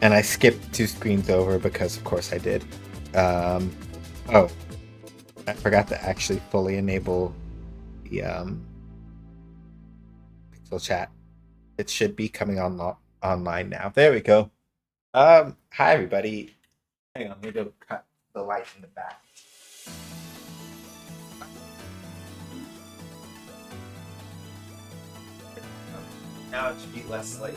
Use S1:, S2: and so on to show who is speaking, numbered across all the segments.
S1: And I skipped 2 screens over because, of course, I did. Um, oh, I forgot to actually fully enable the Pixel chat. It should be coming online now. There we go. Hi everybody. Hang on, maybe I'll cut the light in the back. Now it should be less like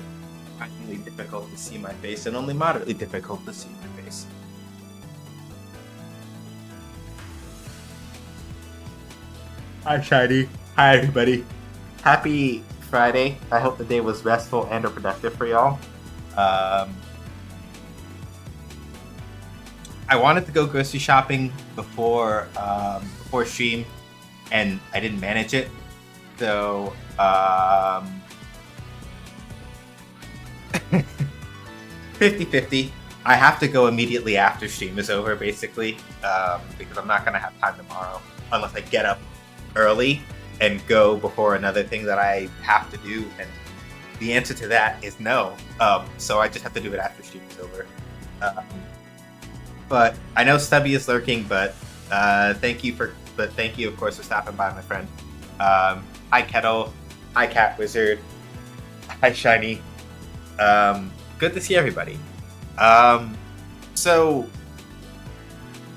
S1: frighteningly difficult to see my face and only moderately difficult to see my face. Hi Shiny. Hi everybody. Happy Friday. I hope the day was restful and or productive for y'all. I wanted to go grocery shopping before stream, and I didn't manage it. So 50-50. I have to go immediately after stream is over, basically, because I'm not gonna have time tomorrow unless I get up early and go before another thing that I have to do. And the answer to that is no. So I just have to do it after stream is over. But I know Stubby is lurking, but thank you, of course, for stopping by, my friend. Hi, Kettle. Hi, Cat Wizard. Hi, Shiny. Good to see everybody. So,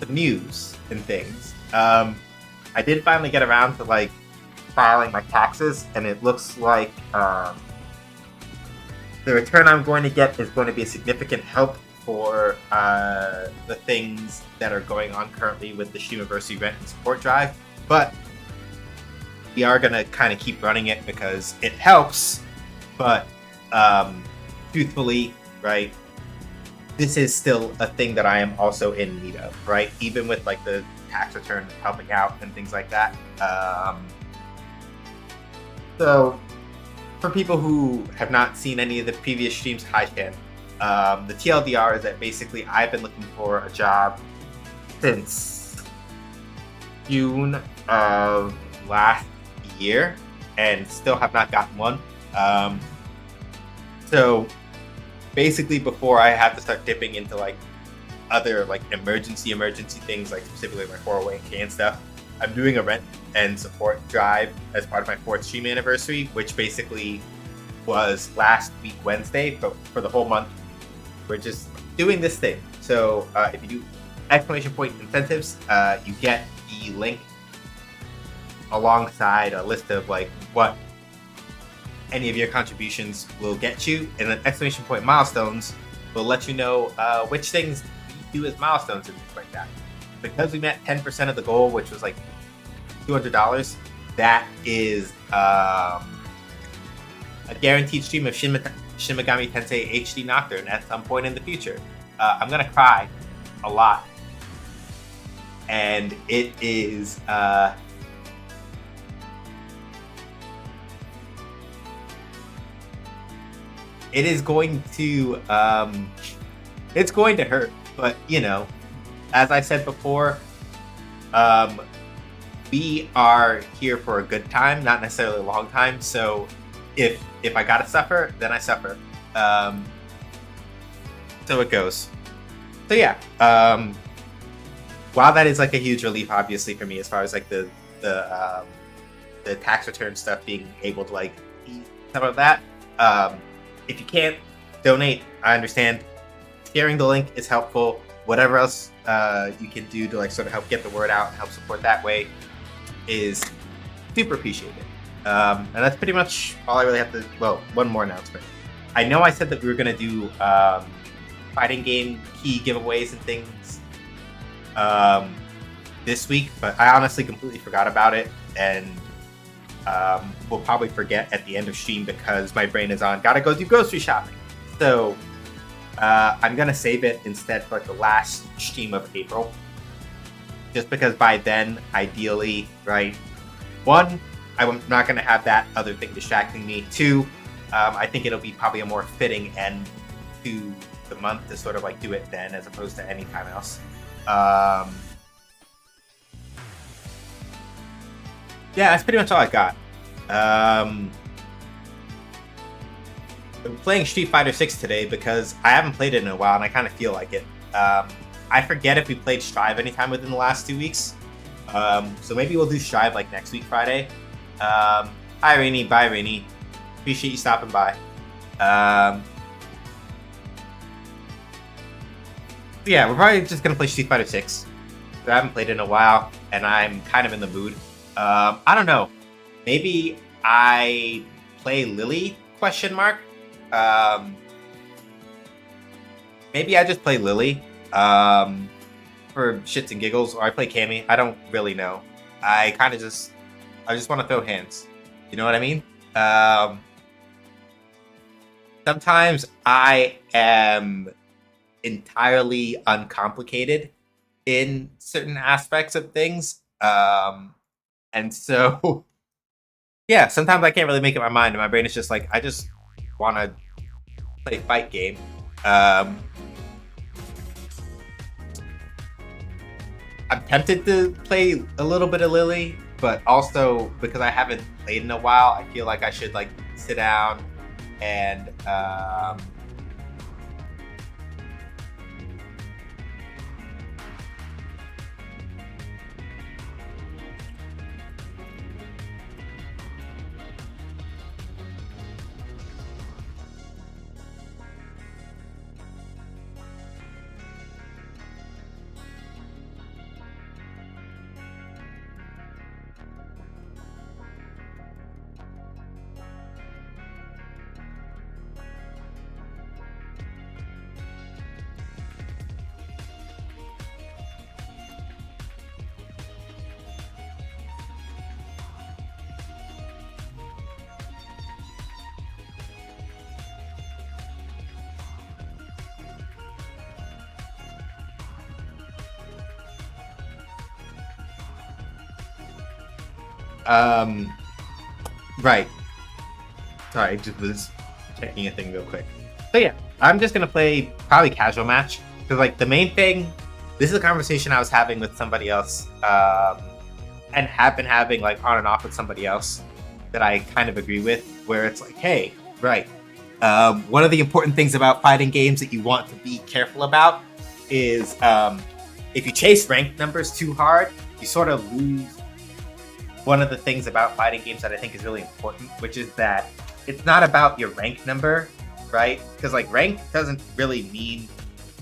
S1: the news and things. I did finally get around to, filing my taxes, and it looks like the return I'm going to get is going to be a significant help for the things that are going on currently with the Streamiversity rent and support drive, but we are going to kind of keep running it because it helps, but truthfully, right, this is still a thing that I am also in need of, right? Even with the tax return helping out and things like that. So for people who have not seen any of the previous streams, hi Shan. The TLDR is that basically I've been looking for a job since June of last year and still have not gotten one. So basically before I have to start dipping into other emergency things, specifically my 401k and stuff, I'm doing a rent and support drive as part of my 4th stream anniversary, which basically was last week Wednesday, but for the whole month we're just doing this thing. So if you do exclamation point incentives, you get the link alongside a list of what any of your contributions will get you, and then exclamation point milestones will let you know which things you do as milestones and things like that. Because we met 10% of the goal, which was $200, that is a guaranteed stream of Shin Megami Tensei HD Nocturne at some point in the future. I'm gonna cry a lot, and it is going to it's going to hurt, but as I said before, we are here for a good time, not necessarily a long time. So if I gotta suffer, then I suffer. So it goes. So yeah, while that is a huge relief, obviously for me, as far as the tax return stuff, being able to ease some of that. If you can't donate, I understand. Sharing the link is helpful. Whatever else you can do to sort of help get the word out and help support that way is super appreciated. And that's pretty much all I really have to. Well, one more announcement. I know I said that we were going to do fighting game key giveaways and things this week, but I honestly completely forgot about it, and we'll probably forget at the end of stream because my brain is on gotta go do grocery shopping. So I'm gonna save it instead for the last stream of April, just because by then, ideally, right, 1, I'm not gonna have that other thing distracting me. 2, I think it'll be probably a more fitting end to the month to sort of do it then as opposed to any time else. Yeah, that's pretty much all I got. I'm playing Street Fighter 6 today because I haven't played it in a while and I kind of feel like it. I forget if we played Strive anytime within the last 2 weeks. So maybe we'll do Strive like next week, Friday. Hi, Rainy. Bye, Rainy. Appreciate you stopping by. Yeah, we're probably just going to play Street Fighter 6. I haven't played it in a while and I'm kind of in the mood. I don't know. Maybe I play Lily? ? Maybe I just play Lily for shits and giggles, or I play Cammy. I don't really know. I just want to throw hands. You know what I mean? Sometimes I am entirely uncomplicated in certain aspects of things. And so, yeah, sometimes I can't really make up my mind, and my brain is just like, I just want to play fight game. I'm tempted to play a little bit of Lily, but also because I haven't played in a while, I feel like I should like sit down and right. Sorry, I just was checking a thing real quick. So yeah, I'm just gonna play probably casual match because like the main thing. This is a conversation I was having with somebody else, and have been having like on and off with somebody else that I kind of agree with. Where it's like, hey, right. One of the important things about fighting games that you want to be careful about is if you chase rank numbers too hard, you sort of lose one of the things about fighting games that I think is really important, which is that it's not about your rank number, right? Because like rank doesn't really mean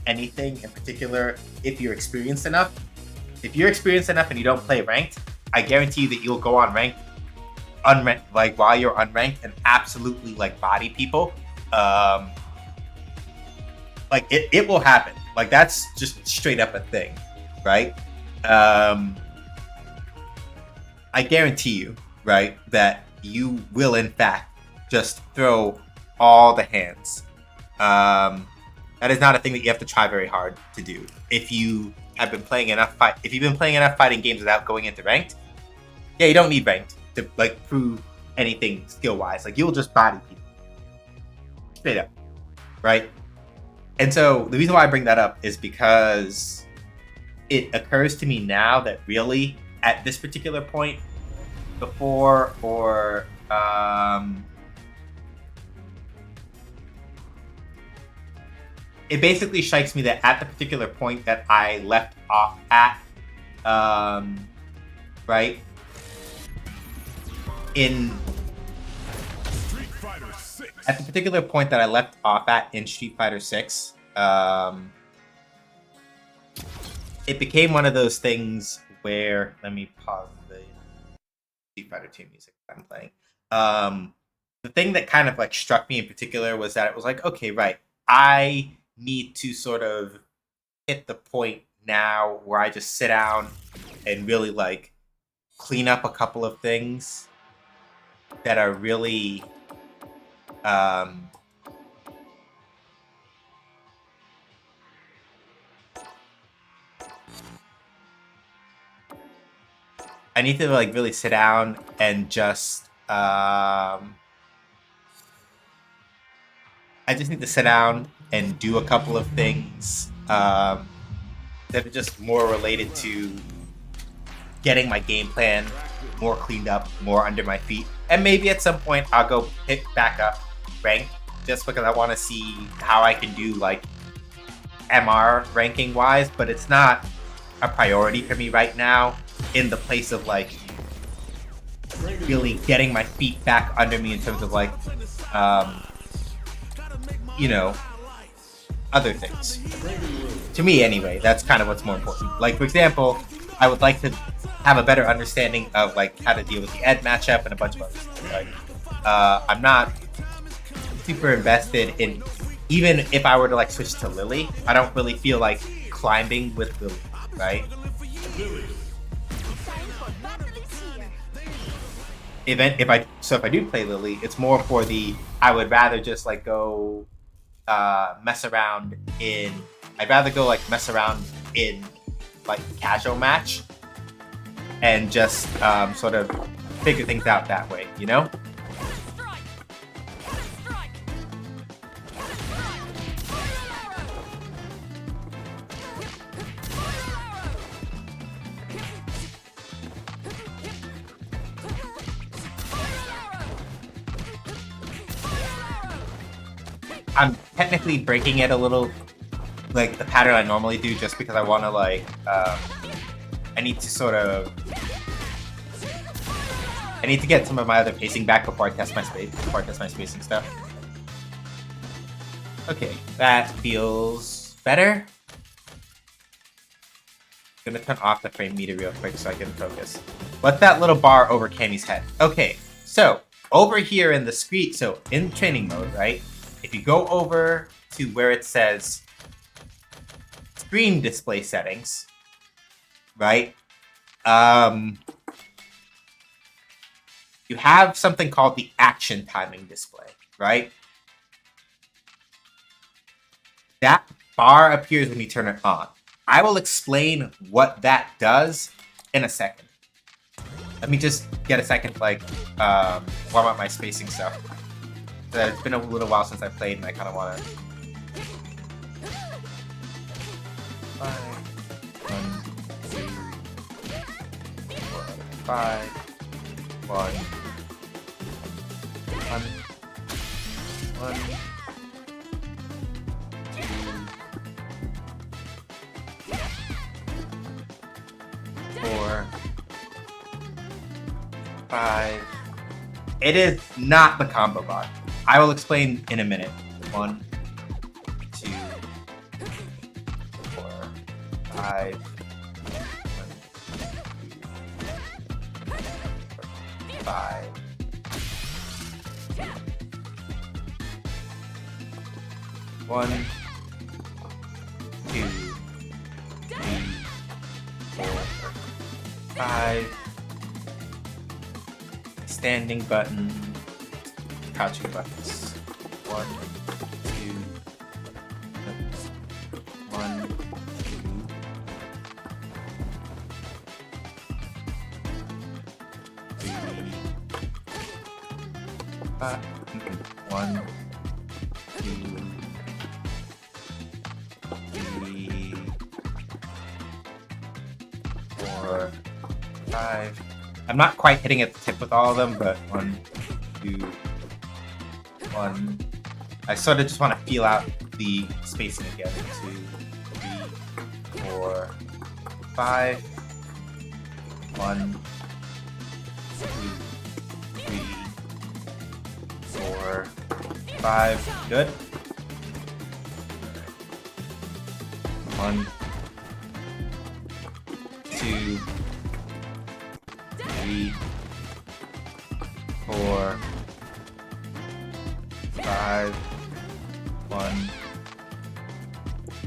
S1: anything in particular if you're experienced enough. If you're experienced enough and you don't play ranked, I guarantee you that you'll go on ranked, like while you're unranked and absolutely like body people. Like it will happen. Like that's just straight up a thing, right? I guarantee you, right, that you will in fact just throw all the hands. That is not a thing that you have to try very hard to do. If you have been playing enough if you've been playing enough fighting games without going into ranked, yeah, you don't need ranked to like prove anything skill wise. Like you'll just body people, straight up, right? And so the reason why I bring that up is because it occurs to me now that really at this particular point, before or it basically strikes me that at the particular point that I left off at, right, at the particular point that I left off at in Street Fighter 6, it became one of those things where, let me pause the Street Fighter 2 music I'm playing. The thing that kind of like struck me in particular was that it was like, okay, right, I need to sort of hit the point now where I just sit down and really like clean up a couple of things that are really I need to like really sit down and just I just need to sit down and do a couple of things that are just more related to getting my game plan more cleaned up, more under my feet. And maybe at some point I'll go pick back up ranked. just because I want to see how I can do like MR ranking wise, but it's not a priority for me right now in the place of like really getting my feet back under me in terms of like you know, other things. To me anyway, that's kind of what's more important. Like for example, I would like to have a better understanding of like how to deal with the Ed matchup and a bunch of other stuff. Like I'm not super invested in, even if I were to like switch to Lily, I don't really feel like climbing with Lily, right? If I do play Lily, it's more for the, I would rather just like go mess around in, I'd rather go like mess around in like casual match and just sort of figure things out that way, you know? I'm technically breaking it a little, like the pattern I normally do, just because I want to like, I need to sort of, I need to get some of my other pacing back before I test my spacing stuff. Okay, that feels better. I'm gonna turn off the frame meter real quick so I can focus. What's that little bar over Cammy's head? Okay, so over here in the screen, so in training mode, right? If you go over to where it says screen display settings, right? You have something called the action timing display, right? That bar appears when you turn it on. I will explain what that does in a second. Let me just get a second to like warm up my spacing stuff. It's been a little while since I played, and I kind of want to. 5, 1, 2, 4, 5, 1, 1, 2, 4, 5. It is not the combo bar. I will explain in a minute. 1, 2, 4, 5. 5. 1, 2, 3, 4, 5. Standing button. Crouching buttons. 1, 2, 1, 2, 3, 5, 1, 2, 3, 4, 5. I'm not quite hitting at the tip with all of them, but 1, 2, 1. I sort of just want to feel out the spacing again. 2, 3, 4, 5. 1, 2, 3, 4, 5. Good. 1, 2, 3, 4, 5. 1,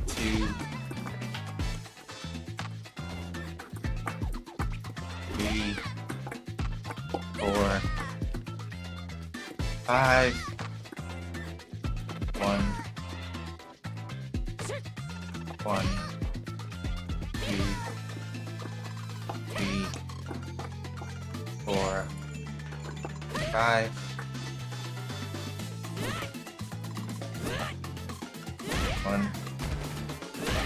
S1: 2, 3, 4, 5. 1, 1, 2, 3, 4, 5. 1,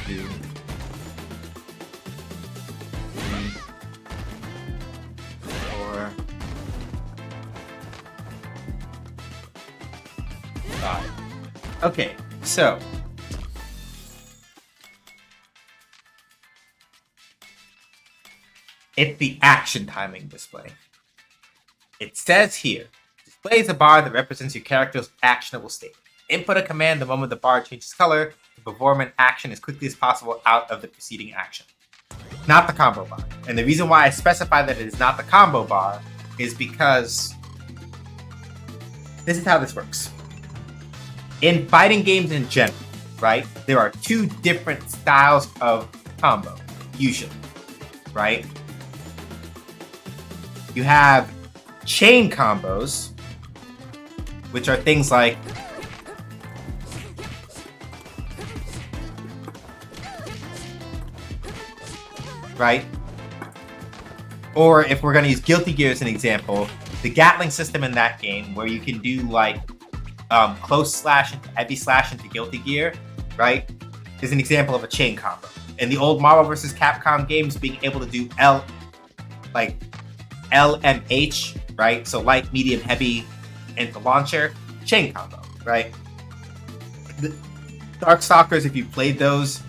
S1: 2, 3, 4, 5. Okay, so it's the action timing display. It says here, displays a bar that represents your character's actionable state. Input a command the moment the bar changes color to perform an action as quickly as possible out of the preceding action. Not the combo bar. And the reason why I specify that it is not the combo bar is because this is how this works. In fighting games in general, right, there are two different styles of combo, usually, right? You have chain combos, which are things like right? Or if we're going to use Guilty Gear as an example, the Gatling system in that game where you can do like close slash into heavy slash into Guilty Gear, right, is an example of a chain combo. In the old Marvel vs. Capcom games, being able to do LMH, right? So light, medium, heavy into launcher, chain combo, right? The Darkstalkers, if you played those,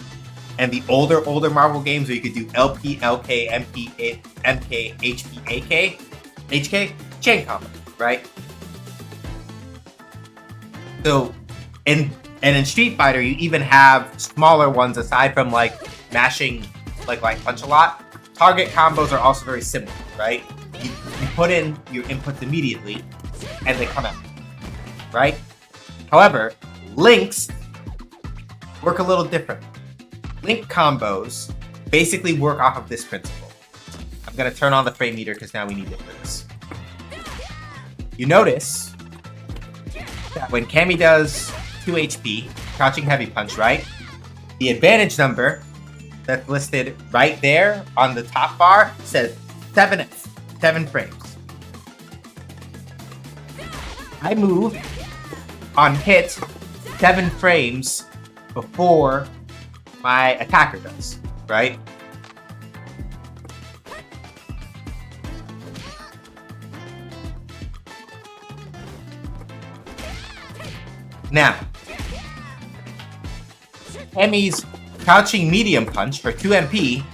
S1: and the older Marvel games where you could do LP, LK, MP, MK, HP, HK, chain combo, right? So, in Street Fighter, you even have smaller ones aside from like mashing, like punch a lot. Target combos are also very similar, right? You put in your inputs immediately, and they come out, right? However, links work a little different. Link combos basically work off of this principle. I'm going to turn on the frame meter because now we need it for this. You notice that when Cammy does 2 HP, crouching heavy punch, right? The advantage number that's listed right there on the top bar says 7 frames. I move on hit 7 frames before my attacker does, right? Now, Cammy's crouching medium punch for 2 MP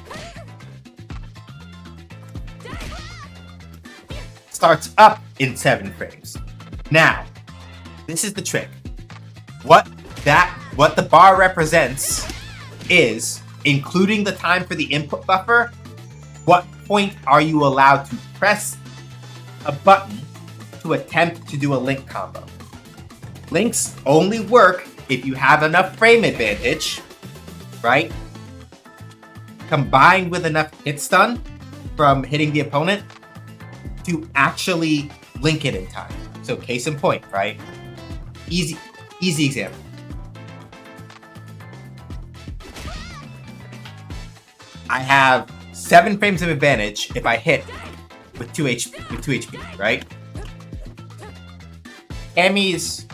S1: starts up in 7 frames. Now, this is the trick. What the bar represents is, including the time for the input buffer, what point are you allowed to press a button to attempt to do a link combo. Links only work if you have enough frame advantage, right? Combined with enough hit stun from hitting the opponent to actually link it in time. So case in point, right? Easy example. I have 7 frames of advantage if I hit with 2 HP, right? Cammy's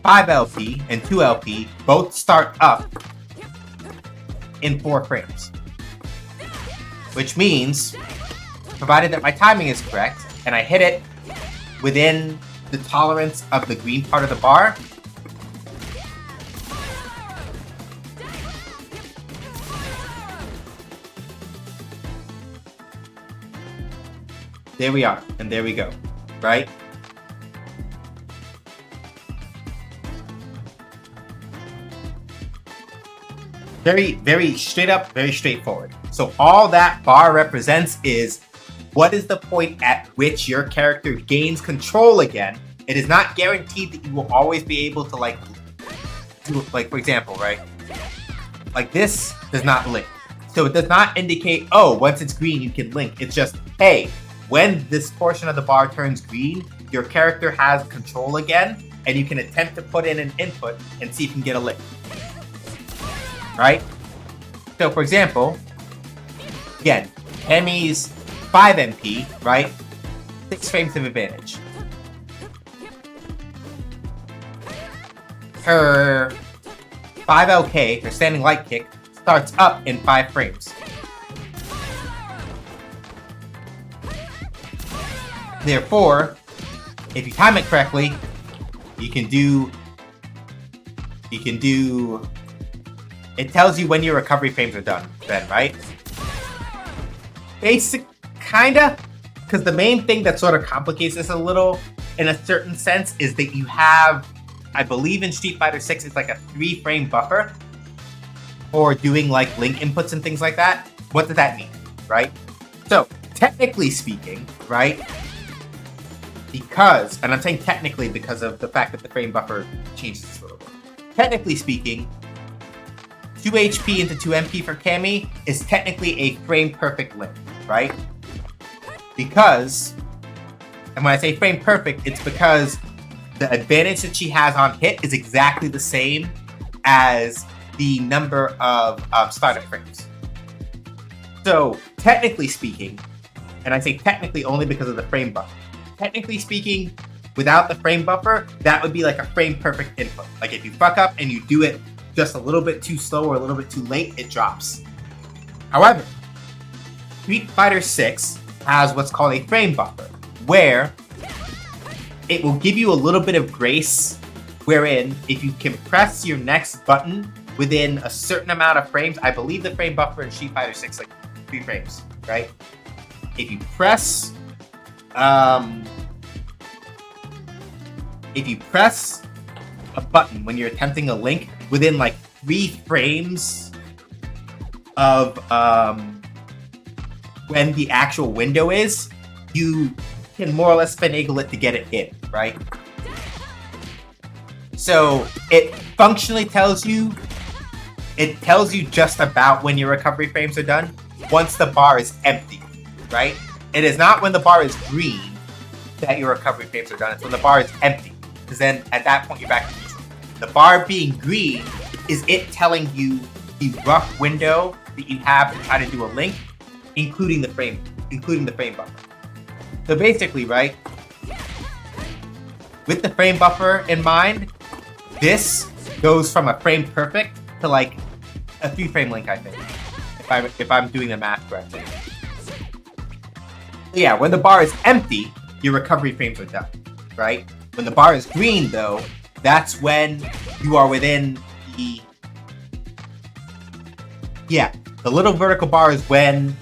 S1: 5 LP and 2 LP both start up in 4 frames. Which means, provided that my timing is correct, and I hit it within the tolerance of the green part of the bar, there we are, and there we go, right? Very, very straight up, very straightforward. So all that bar represents is what is the point at which your character gains control again. It is not guaranteed that you will always be able to do, for example, right? Like this does not link. So it does not indicate, oh, once it's green, you can link. It's just, hey, when this portion of the bar turns green, your character has control again, and you can attempt to put in an input and see if you can get a link. Right? So for example, again, Cammy's 5 MP, right? 6 frames of advantage. Her 5 LK, her standing light kick, starts up in 5 frames. Therefore, if you time it correctly, you can do You can do... It tells you when your recovery frames are done, then, right? Basic, kinda. Because the main thing that sort of complicates this a little, in a certain sense, is that you have, I believe in Street Fighter 6, it's like a 3-frame buffer for doing like link inputs and things like that. What does that mean, right? So, technically speaking, right? Because, and I'm saying technically because of the fact that the frame buffer changes this a little bit. Technically speaking, 2 HP into 2 MP for Cammy is technically a frame perfect link, right? Because, and when I say frame perfect, it's because the advantage that she has on hit is exactly the same as the number of startup frames. So, technically speaking, and I say technically only because of the frame buffer, technically speaking, without the frame buffer, that would be like a frame perfect input. Like if you fuck up and you do it just a little bit too slow or a little bit too late, it drops. However, Street Fighter 6 has what's called a frame buffer, where it will give you a little bit of grace, wherein if you can press your next button within a certain amount of frames, I believe the frame buffer in Street Fighter 6 like 3 frames, right? If you press a button when you're attempting a link within like 3 frames of when the actual window is, you can more or less finagle it to get it in, right? So it functionally tells you just about when your recovery frames are done once the bar is empty, right? It is not when the bar is green that your recovery frames are done. It's when the bar is empty, because then at that point you're back to neutral. The bar being green is it telling you the rough window that you have to try to do a link, including the frame buffer. So basically, right, with the frame buffer in mind, this goes from a frame perfect to like a 3-frame link, I think, if I'm doing the math correctly. So yeah, when the bar is empty, your recovery frames are done, right? When the bar is green, though, that's when you are within the... Yeah, the little vertical bar is when...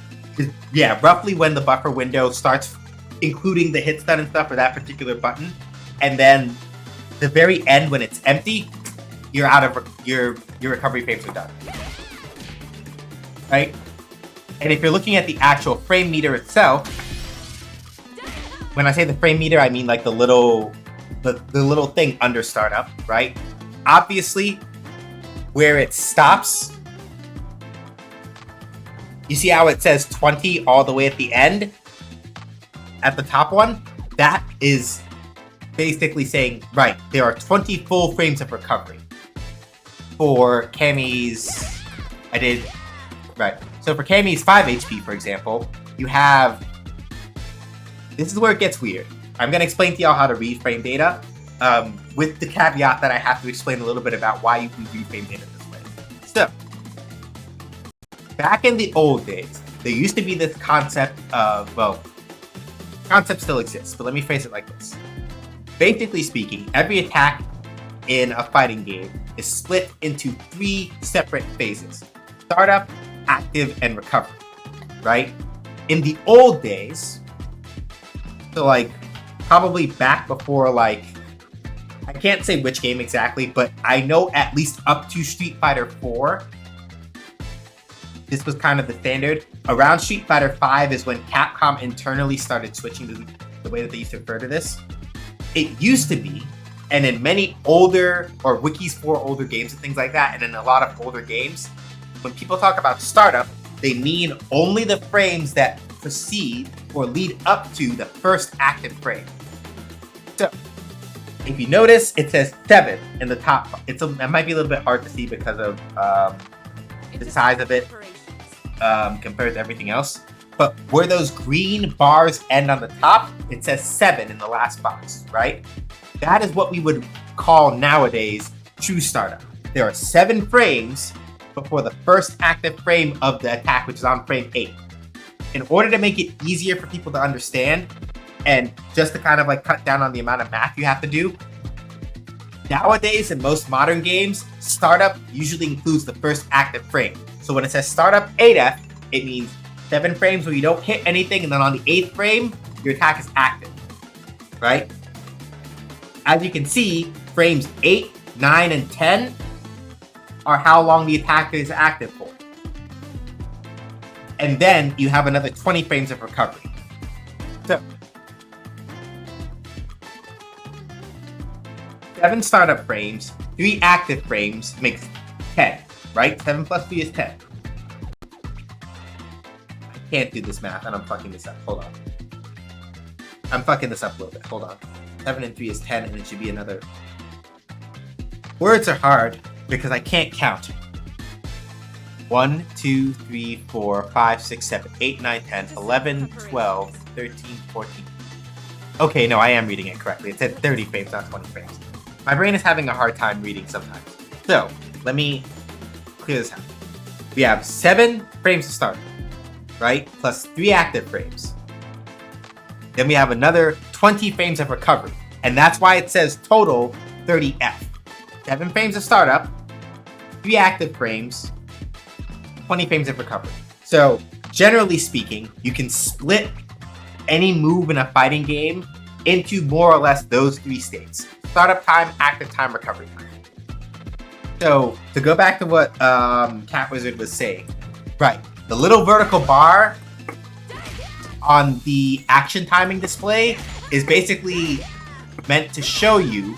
S1: Yeah, roughly when the buffer window starts including the hit stun and stuff for that particular button. And then the very end, when it's empty, you're out of... Your recovery frames are done. Right? And if you're looking at the actual frame meter itself, when I say the frame meter, I mean like the little thing under startup, right? Obviously, where it stops, you see how it says 20 all the way at the end? At the top one? That is basically saying, right, there are 20 full frames of recovery. For Cammy's... Right. So for Cammy's 5 HP, for example, you have... This is where it gets weird. I'm going to explain to y'all how to read frame data, with the caveat that I have to explain a little bit about why you can read frame data this way. So, back in the old days, there used to be this concept of, well, concept still exists, but let me phrase it like this. Basically speaking, every attack in a fighting game is split into 3 separate phases. Startup, active, and recovery, right? In the old days, so like probably back before like, I can't say which game exactly, but I know at least up to Street Fighter 4, this was kind of the standard. Around Street Fighter 5 is when Capcom internally started switching to the way that they used to refer to this. It used to be, and in many older, or wikis for older games and things like that, and in a lot of older games, when people talk about startup, they mean only the frames that precede or lead up to the first active frame. So, if you notice, it says 7 in the top. It might be a little bit hard to see because of the size of it compared to everything else. But where those green bars end on the top, it says 7 in the last box, right? That is what we would call nowadays true startup. There are 7 frames before the first active frame of the attack, which is on frame 8. In order to make it easier for people to understand, and just to kind of like cut down on the amount of math you have to do, Nowadays, in most modern games, startup usually includes the first active frame. So when it says startup 8F, it means 7 frames where you don't hit anything, and then on the 8th frame, your attack is active, right? As you can see, frames 8, 9, and 10 are how long the attack is active for. And then you have another 20 frames of recovery. So, 7 startup frames, 3 active frames makes 10, right? 7 plus 3 is 10. I can't do this math and I'm fucking this up. Hold on. I'm fucking this up a little bit. Hold on. 7 and 3 is 10 and it should be another. Words are hard because I can't count. 1, 2, 3, 4, 5, 6, 7, 8, 9, 10, 11, 12, 13, 14. Okay, no, I am reading it correctly. It said 30 frames, not 20 frames. My brain is having a hard time reading sometimes. So, let me clear this out. We have 7 frames to start, right? Plus 3 active frames. Then we have another 20 frames of recovery. And that's why it says total 30F. 7 frames of startup, 3 active frames, 20 frames of recovery. So, generally speaking, you can split any move in a fighting game into more or less those 3 states. Startup time, active time, recovery time. So, to go back to what Cat Wizard was saying, right, the little vertical bar on the action timing display is basically meant to show you,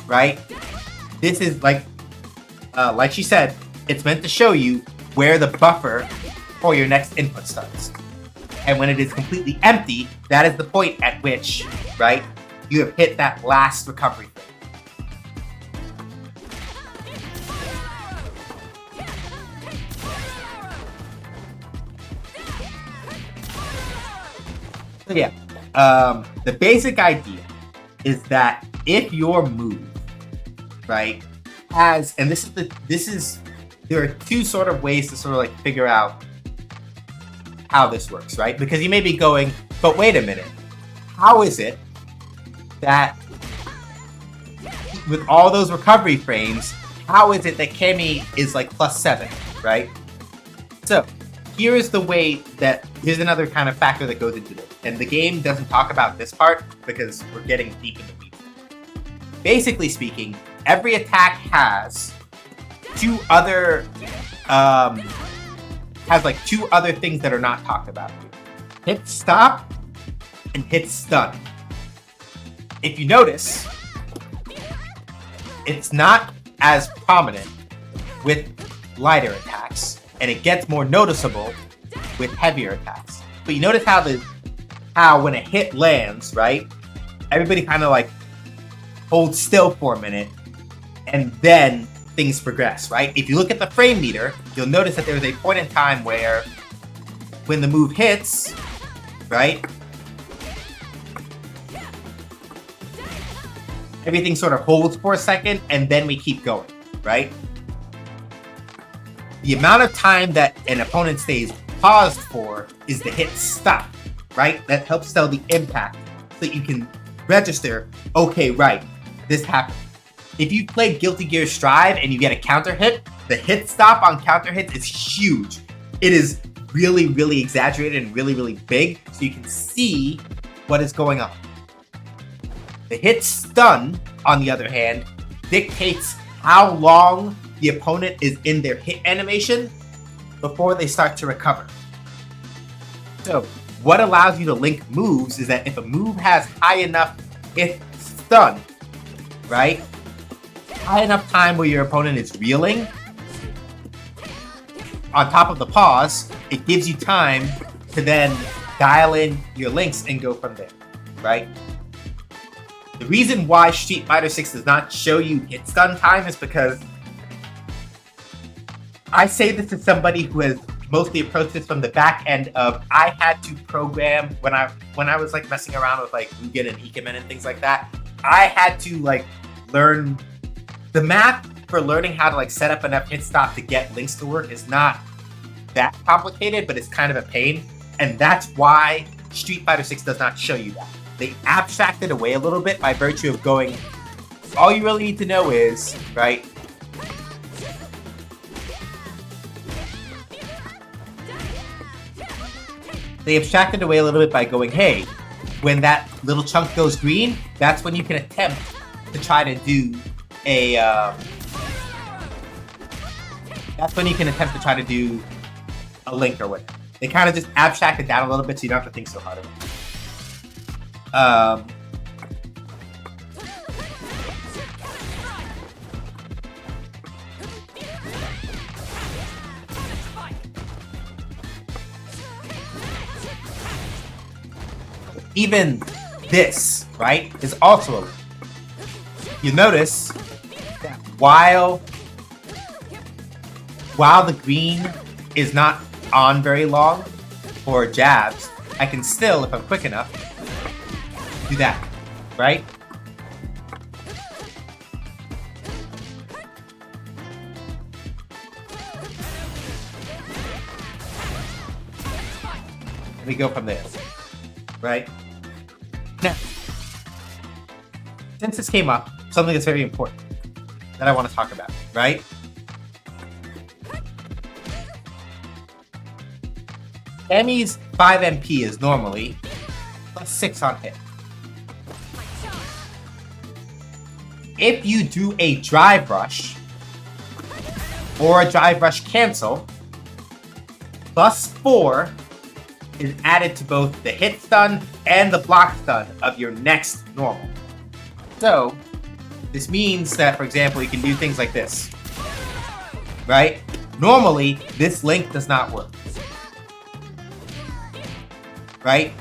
S1: right, this is like she said, it's meant to show you where the buffer for your next input starts. And when it is completely empty, that is the point at which, right, you have hit that last recovery frame. So yeah, the basic idea is that if your move, right, has, and there are 2 sort of ways to sort of like figure out how this works, right? Because you may be going, but wait a minute, how is it that with all those recovery frames, how is it that Cammy is like +7, right? So here's another kind of factor that goes into this. And the game doesn't talk about this part because we're getting deep in the weeds. Basically speaking, every attack has 2 other things that are not talked about here. Hit stop and hit stun. If you notice, it's not as prominent with lighter attacks, and it gets more noticeable with heavier attacks. But you notice how when a hit lands, right, everybody kind of like holds still for a minute, and then things progress, right? If you look at the frame meter, you'll notice that there's a point in time where when the move hits, right, everything sort of holds for a second, and then we keep going, right? The amount of time that an opponent stays paused for is the hit stop, right? That helps tell the impact so that you can register, okay, right, this happened. If you play Guilty Gear Strive and you get a counter hit, the hit stop on counter hits is huge. It is really, really exaggerated and really, really big, so you can see what is going on. The hit stun, on the other hand, dictates how long the opponent is in their hit animation before they start to recover. So, what allows you to link moves is that if a move has high enough hit stun, right? High enough time where your opponent is reeling, on top of the pause, it gives you time to then dial in your links and go from there, right? The reason why Street Fighter 6 does not show you hit stun time is because I say this as somebody who has mostly approached this from the back end of I had to program when I was like messing around with like Mugen and Ikemen and things like that. I had to like learn the math for learning how to like set up enough hit stop to get links to work is not that complicated, but it's kind of a pain. And that's why Street Fighter 6 does not show you that. They abstract it away a little bit by virtue of going all you really need to know is, right? They abstracted away a little bit by going, hey, when that little chunk goes green, that's when you can attempt to try to do a, that's when you can attempt to try to do a link or whatever. They kind of just abstract it down a little bit so you don't have to think so hard about it. Even this, right, is also a link. You notice that while the green is not on very long for jabs, I can still, if I'm quick enough, do that, right? And we go from there, right? Now, since this came up, something that's very important that I want to talk about, right? Emmy's 5 MP is normally plus 6 on hit. If you do a drive rush or a drive rush cancel, plus 4 is added to both the hit stun and the block stun of your next normal. So, this means that, for example, you can do things like this, right? Normally, this link does not work. Right?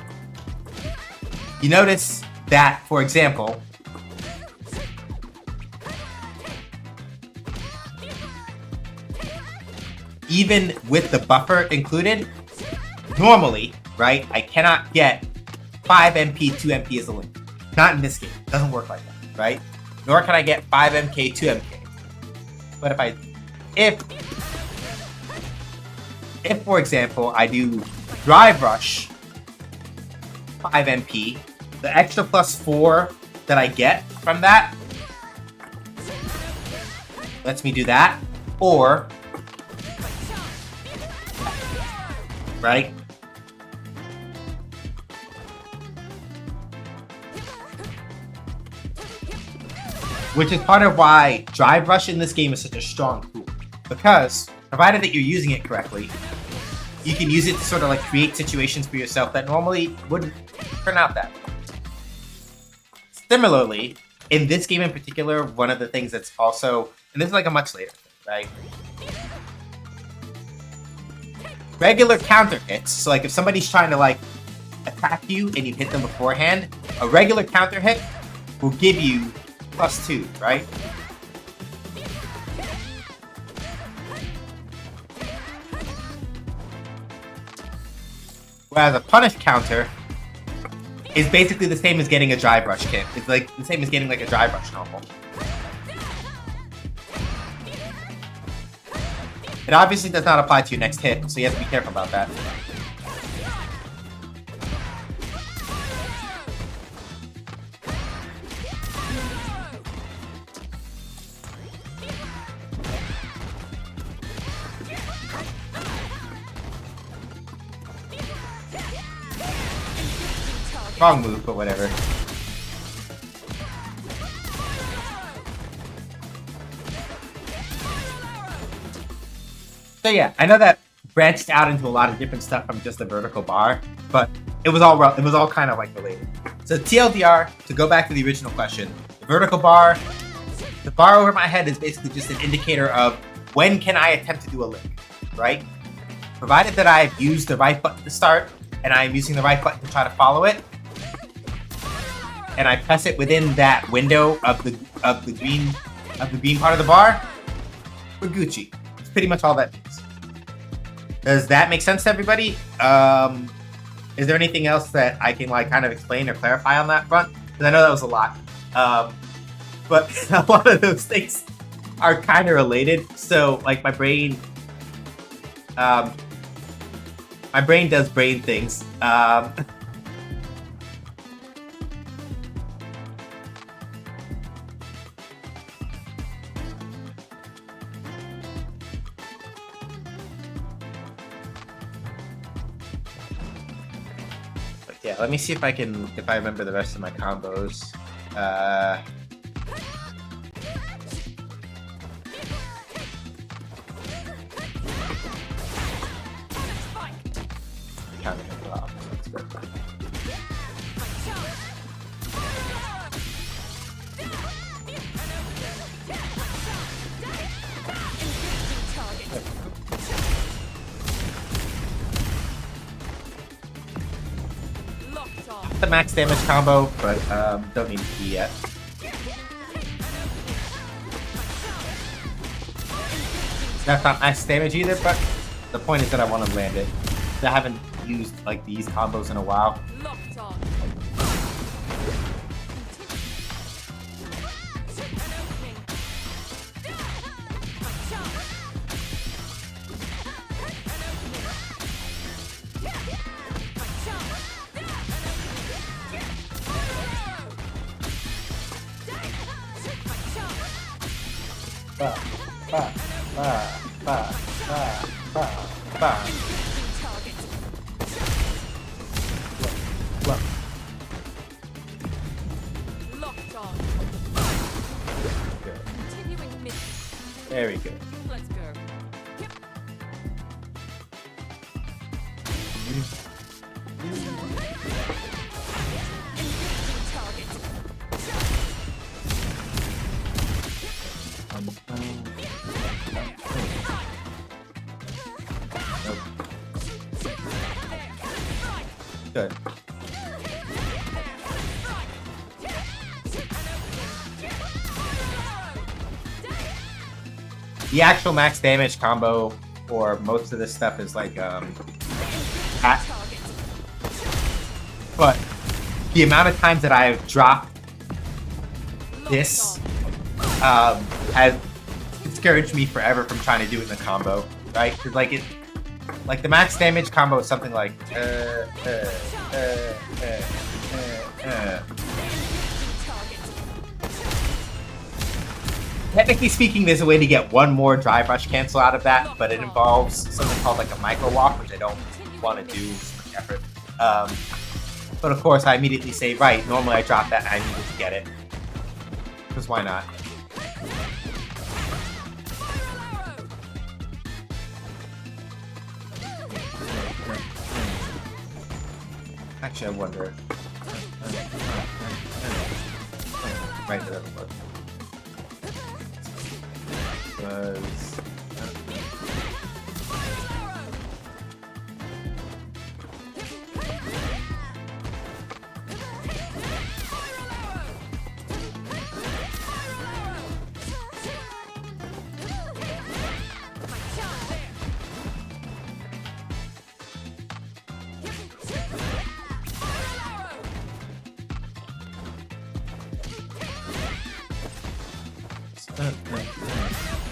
S1: You notice that, for example, even with the buffer included, normally, right, I cannot get 5 MP, 2 MP as a link. Not in this game. It doesn't work like that, right? Nor can I get 5 MK, 2 MK. But if for example, I do Drive Rush 5 MP, the extra plus 4 that I get from that lets me do that, or, right? Which is part of why Drive Rush in this game is such a strong tool. Because, provided that you're using it correctly, you can use it to sort of like create situations for yourself that normally wouldn't turn out that way. Similarly, in this game in particular, one of the things that's also, and this is like a much later thing, right? Regular counter hits, so like if somebody's trying to like attack you and you hit them beforehand, a regular counter hit will give you plus 2, right? Whereas a punish counter is basically the same as getting a drive rush kit. It's like the same as getting like a drive rush normal. It obviously does not apply to your next hit, so you have to be careful about that. Wrong move, but whatever. So yeah, I know that branched out into a lot of different stuff from just the vertical bar, but it was all kind of like related. So TLDR, to go back to the original question, the vertical bar, the bar over my head is basically just an indicator of when can I attempt to do a link, right? Provided that I've used the right button to start and I'm using the right button to try to follow it, and I press it within that window of the green part of the bar, we're Gucci. That's pretty much all that means. Does that make sense to everybody? Is there anything else that I can like kind of explain or clarify on that front? Because I know that was a lot. But a lot of those things are kind of related. So like my brain does brain things. Yeah, let me see if I remember the rest of my combos. The max damage combo, but don't need to be yet. That's not max damage either, but the point is that I want to land it. I haven't used like these combos in a while. Very good.
S2: Let's go.
S1: Good. The actual max damage combo for most of this stuff is like hat. But the amount of times that I've dropped this has discouraged me forever from trying to do it in the combo, right? Because like the max damage combo is something like Technically speaking, there's a way to get one more drive rush cancel out of that, but it involves something called like a micro walk, which I don't want to do with effort. But of course, I immediately say, right, normally I drop that and I needed to get it. Because why not? Actually, I wonder. Right, that doesn't work. Was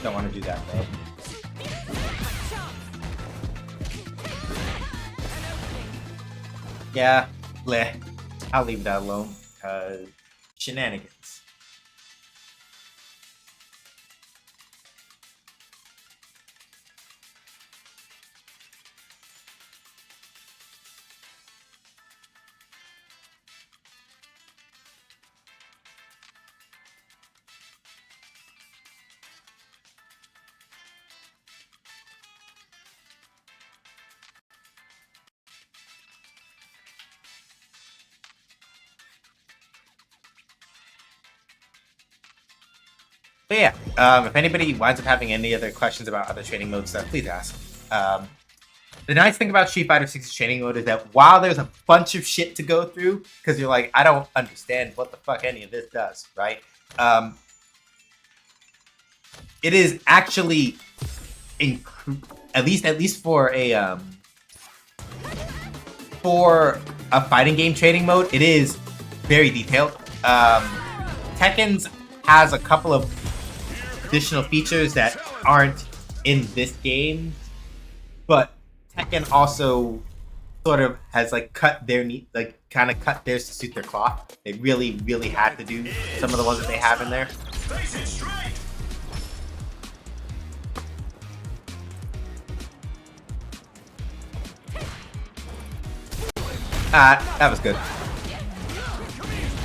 S1: don't want to do that though. Yeah, bleh. I'll leave that alone, because shenanigans. But yeah, if anybody winds up having any other questions about other training mode stuff, please ask. The nice thing about Street Fighter 6's training mode is that while there's a bunch of shit to go through, because you're like, I don't understand what the fuck any of this does, right? It is actually, at least for a fighting game training mode, it is very detailed. Tekken's has a couple of additional features that aren't in this game, but Tekken also sort of has like cut theirs to suit their cloth. They really, really had to do some of the ones that they have in there. That was good.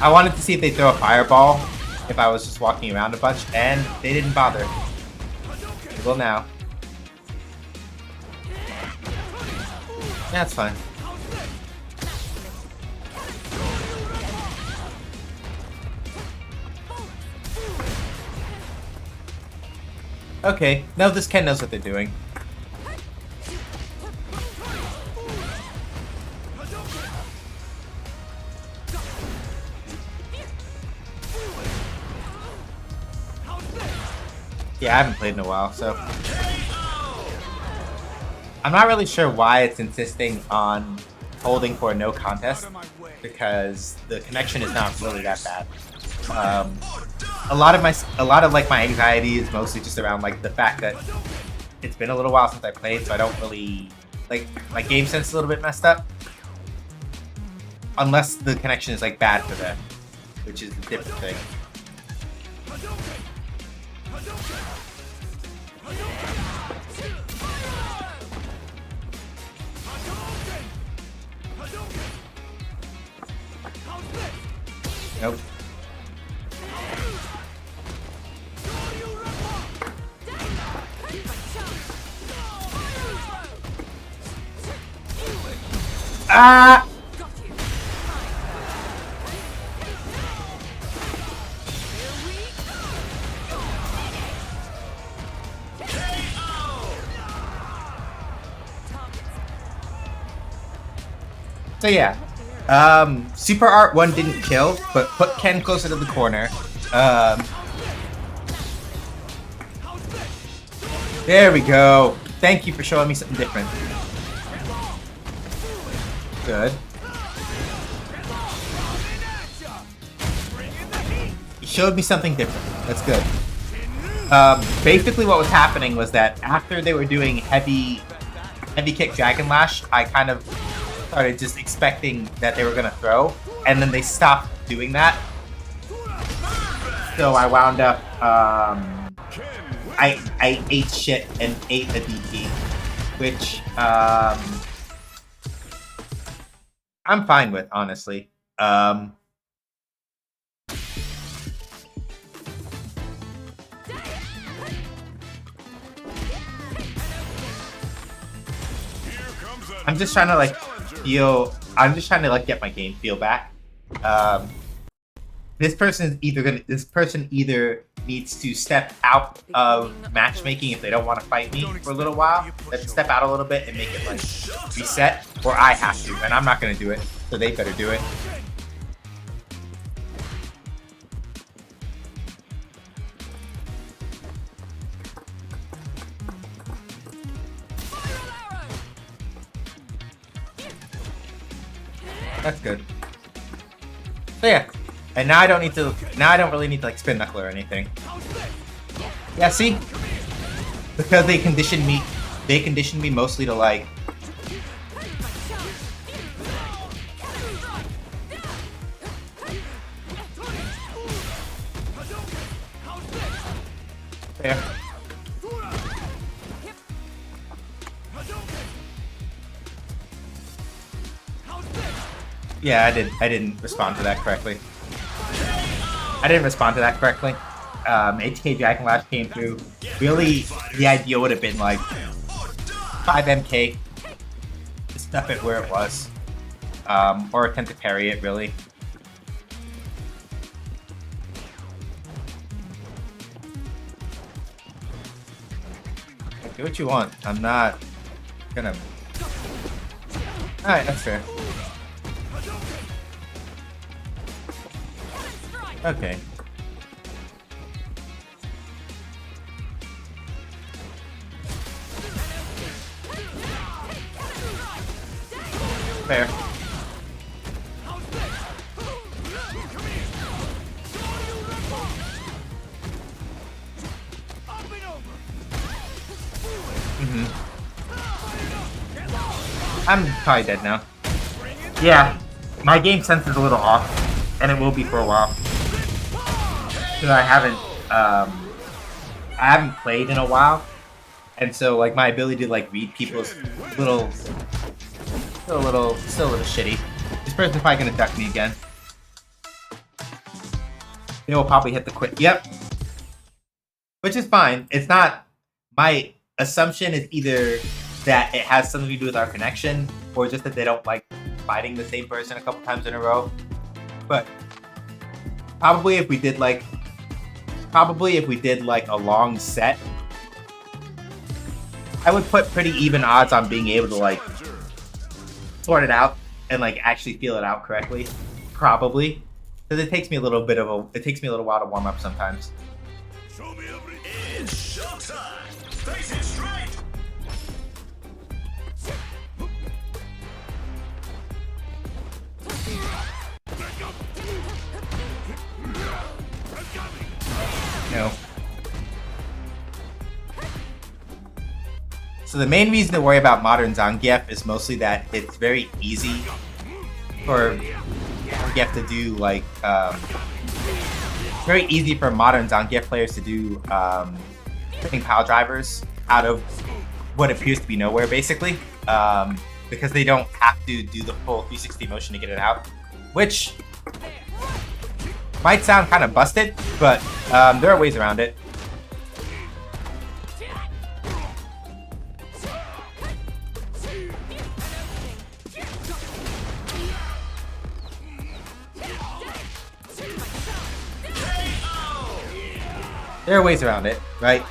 S1: I wanted to see if they throw a fireball if I was just walking around a bunch, and they didn't bother. They will now. Yeah, that's fine. Okay, now this Ken knows what they're doing. Yeah, I haven't played in a while, so... I'm not really sure why it's insisting on holding for a no contest, because the connection is not really that bad. A lot of my anxiety is mostly just around like the fact that it's been a little while since I played, so I don't really like my game sense is a little bit messed up. Unless the connection is like bad for them, which is a different thing. Nope. Ah! So yeah, Super Art 1 didn't kill, but put Ken closer to the corner. There we go. Thank you for showing me something different. Good. You showed me something different. That's good. Basically what was happening was that after they were doing heavy kick Dragon Lash, I kind of started just expecting that they were gonna throw, and then they stopped doing that. So I wound up, I ate shit and ate the DP, which, I'm fine with, honestly. I'm just trying to like get my game feel back. This person either needs to step out of matchmaking if they don't want to fight me for a little while. Let's step out a little bit and make it like reset, or I have to, and I'm not gonna do it, so they better do it. That's good. So yeah, and now I don't really need to like spin knuckle or anything. Yeah, see? Because they conditioned me mostly to like there. Yeah, I didn't respond to that correctly. ATK Dragon Lash came through. Really, the idea would have been like 5 MK. Just stuff it where it was. Or attempt to parry it, really. Do what you want. I'm not gonna... Alright, that's fair. Okay. Fair. I'm probably dead now. Yeah, my game sense is a little off, and it will be for a while. Because I haven't played in a while, and so like my ability to like read people's still a little shitty. This person's probably gonna duck me again. They will probably hit the quit. Yep. Which is fine. It's not... My assumption is either that it has something to do with our connection, or just that they don't like fighting the same person a couple times in a row. But probably if we did like a long set, I would put pretty even odds on being able to like sort it out and like actually feel it out correctly. Probably. Because it takes me a little while to warm up sometimes.
S2: Show me everything. It's showtime. Face it straight.
S1: No. So the main reason to worry about modern Zangief is mostly that it's very easy for Zangief to do like very easy for modern Zangief players to do putting pile drivers out of what appears to be nowhere, basically, because they don't have to do the full 360 motion to get it out, which might sound kind of busted, but there are ways around it. There are ways around it, right?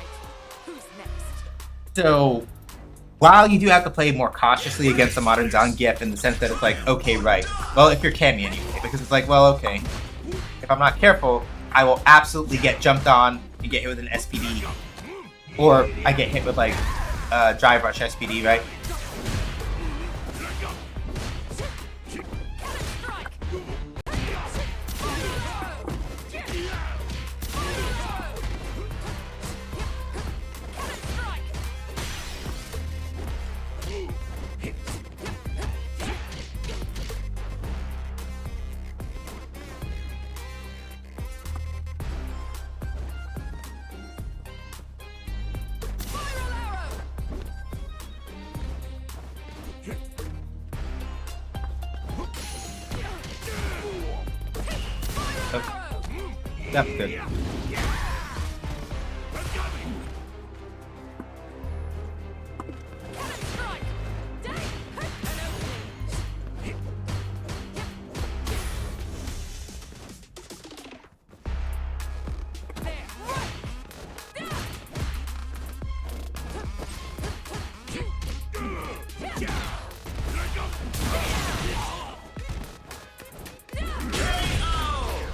S1: So, while you do have to play more cautiously against the modern Zangief in the sense that it's like, okay, right, well, if you're Cammy anyway, because it's like, well, okay, if I'm not careful, I will absolutely get jumped on and get hit with an SPD, or I get hit with like Drive Rush SPD, right? That's good.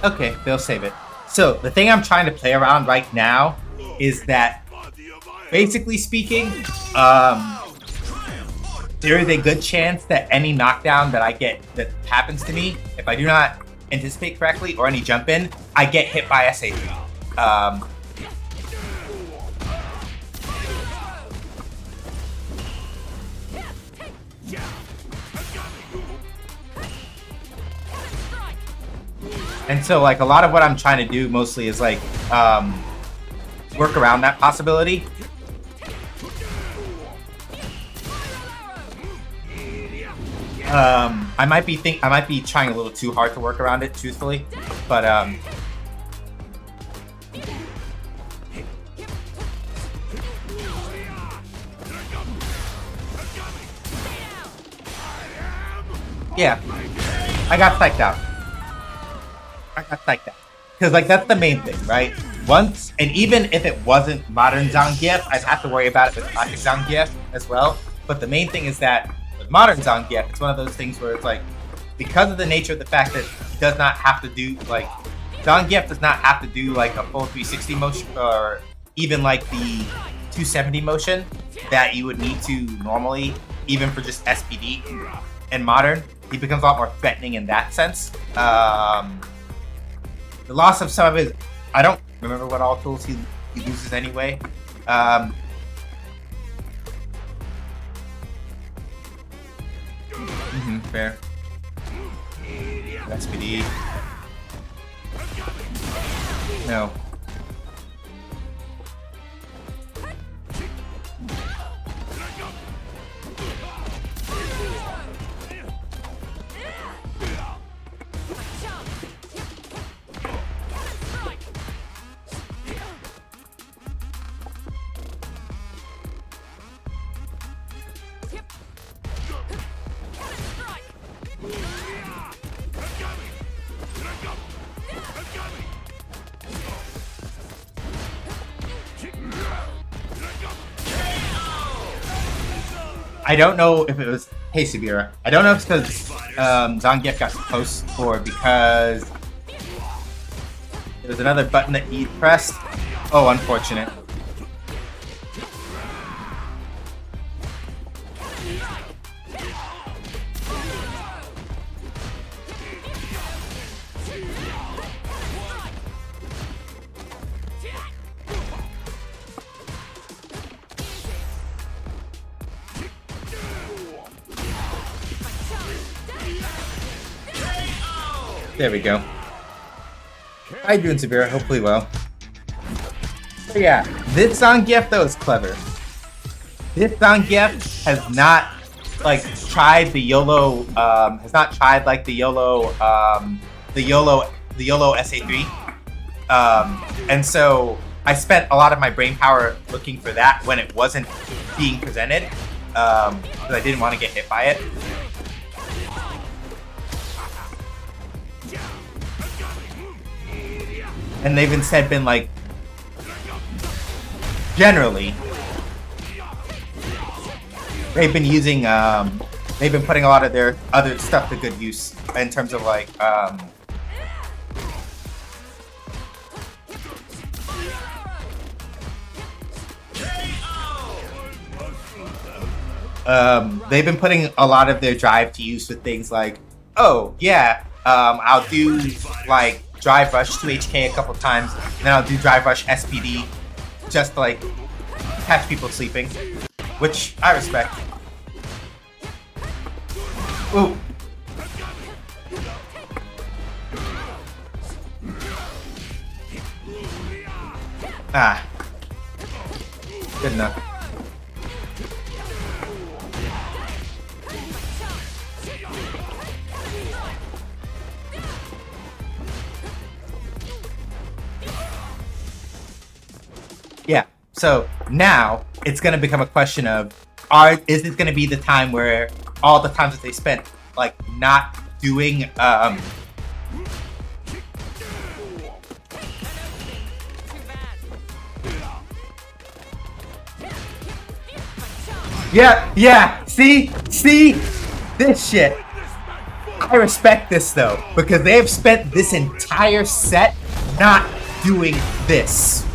S1: Okay, they'll save it. So, the thing I'm trying to play around right now is that, basically speaking, there is a good chance that any knockdown that I get that happens to me, if I do not anticipate correctly, or any jump in, I get hit by SAP. And so, like, a lot of what I'm trying to do mostly is, like, work around that possibility. I might be trying a little too hard to work around it, truthfully, but yeah, I got psyched out. Because, like, that's the main thing, right? Once, and even if it wasn't modern Zangief, I'd have to worry about it with classic Zangief as well. But the main thing is that with modern Zangief, it's one of those things where it's like, because of the nature of the fact that he does not have to do, like, Zangief does not have to do, like, a full 360 motion, or even, like, the 270 motion that you would need to normally, even for just SPD. And modern, he becomes a lot more threatening in that sense. The loss of some of his... I don't remember what all tools he loses anyway. Fair. SPD. No. I don't know if it was... Hey, Sabira. I don't know if it's because Zangief got close or because there was another button that he pressed. Oh, unfortunate. There we go. How you doing, Sabira? Hopefully well. But yeah, this Zangief though is clever. This Zangief has not like tried the YOLO the YOLO SA3. And so I spent a lot of my brain power looking for that when it wasn't being presented. Because I didn't want to get hit by it. And they've instead been like, generally, they've been using, they've been putting a lot of their other stuff to good use in terms of like, they've been putting a lot of their drive to use with things like, oh yeah, I'll do like Drive Rush 2HK a couple times, then I'll do Drive Rush SPD just to like catch people sleeping, which I respect. Ooh. Ah. Good enough. Yeah, so now it's going to become a question of, is it going to be the time where all the times that they spent, like, not doing, Yeah, see, this shit. I respect this, though, because they have spent this entire set not doing this.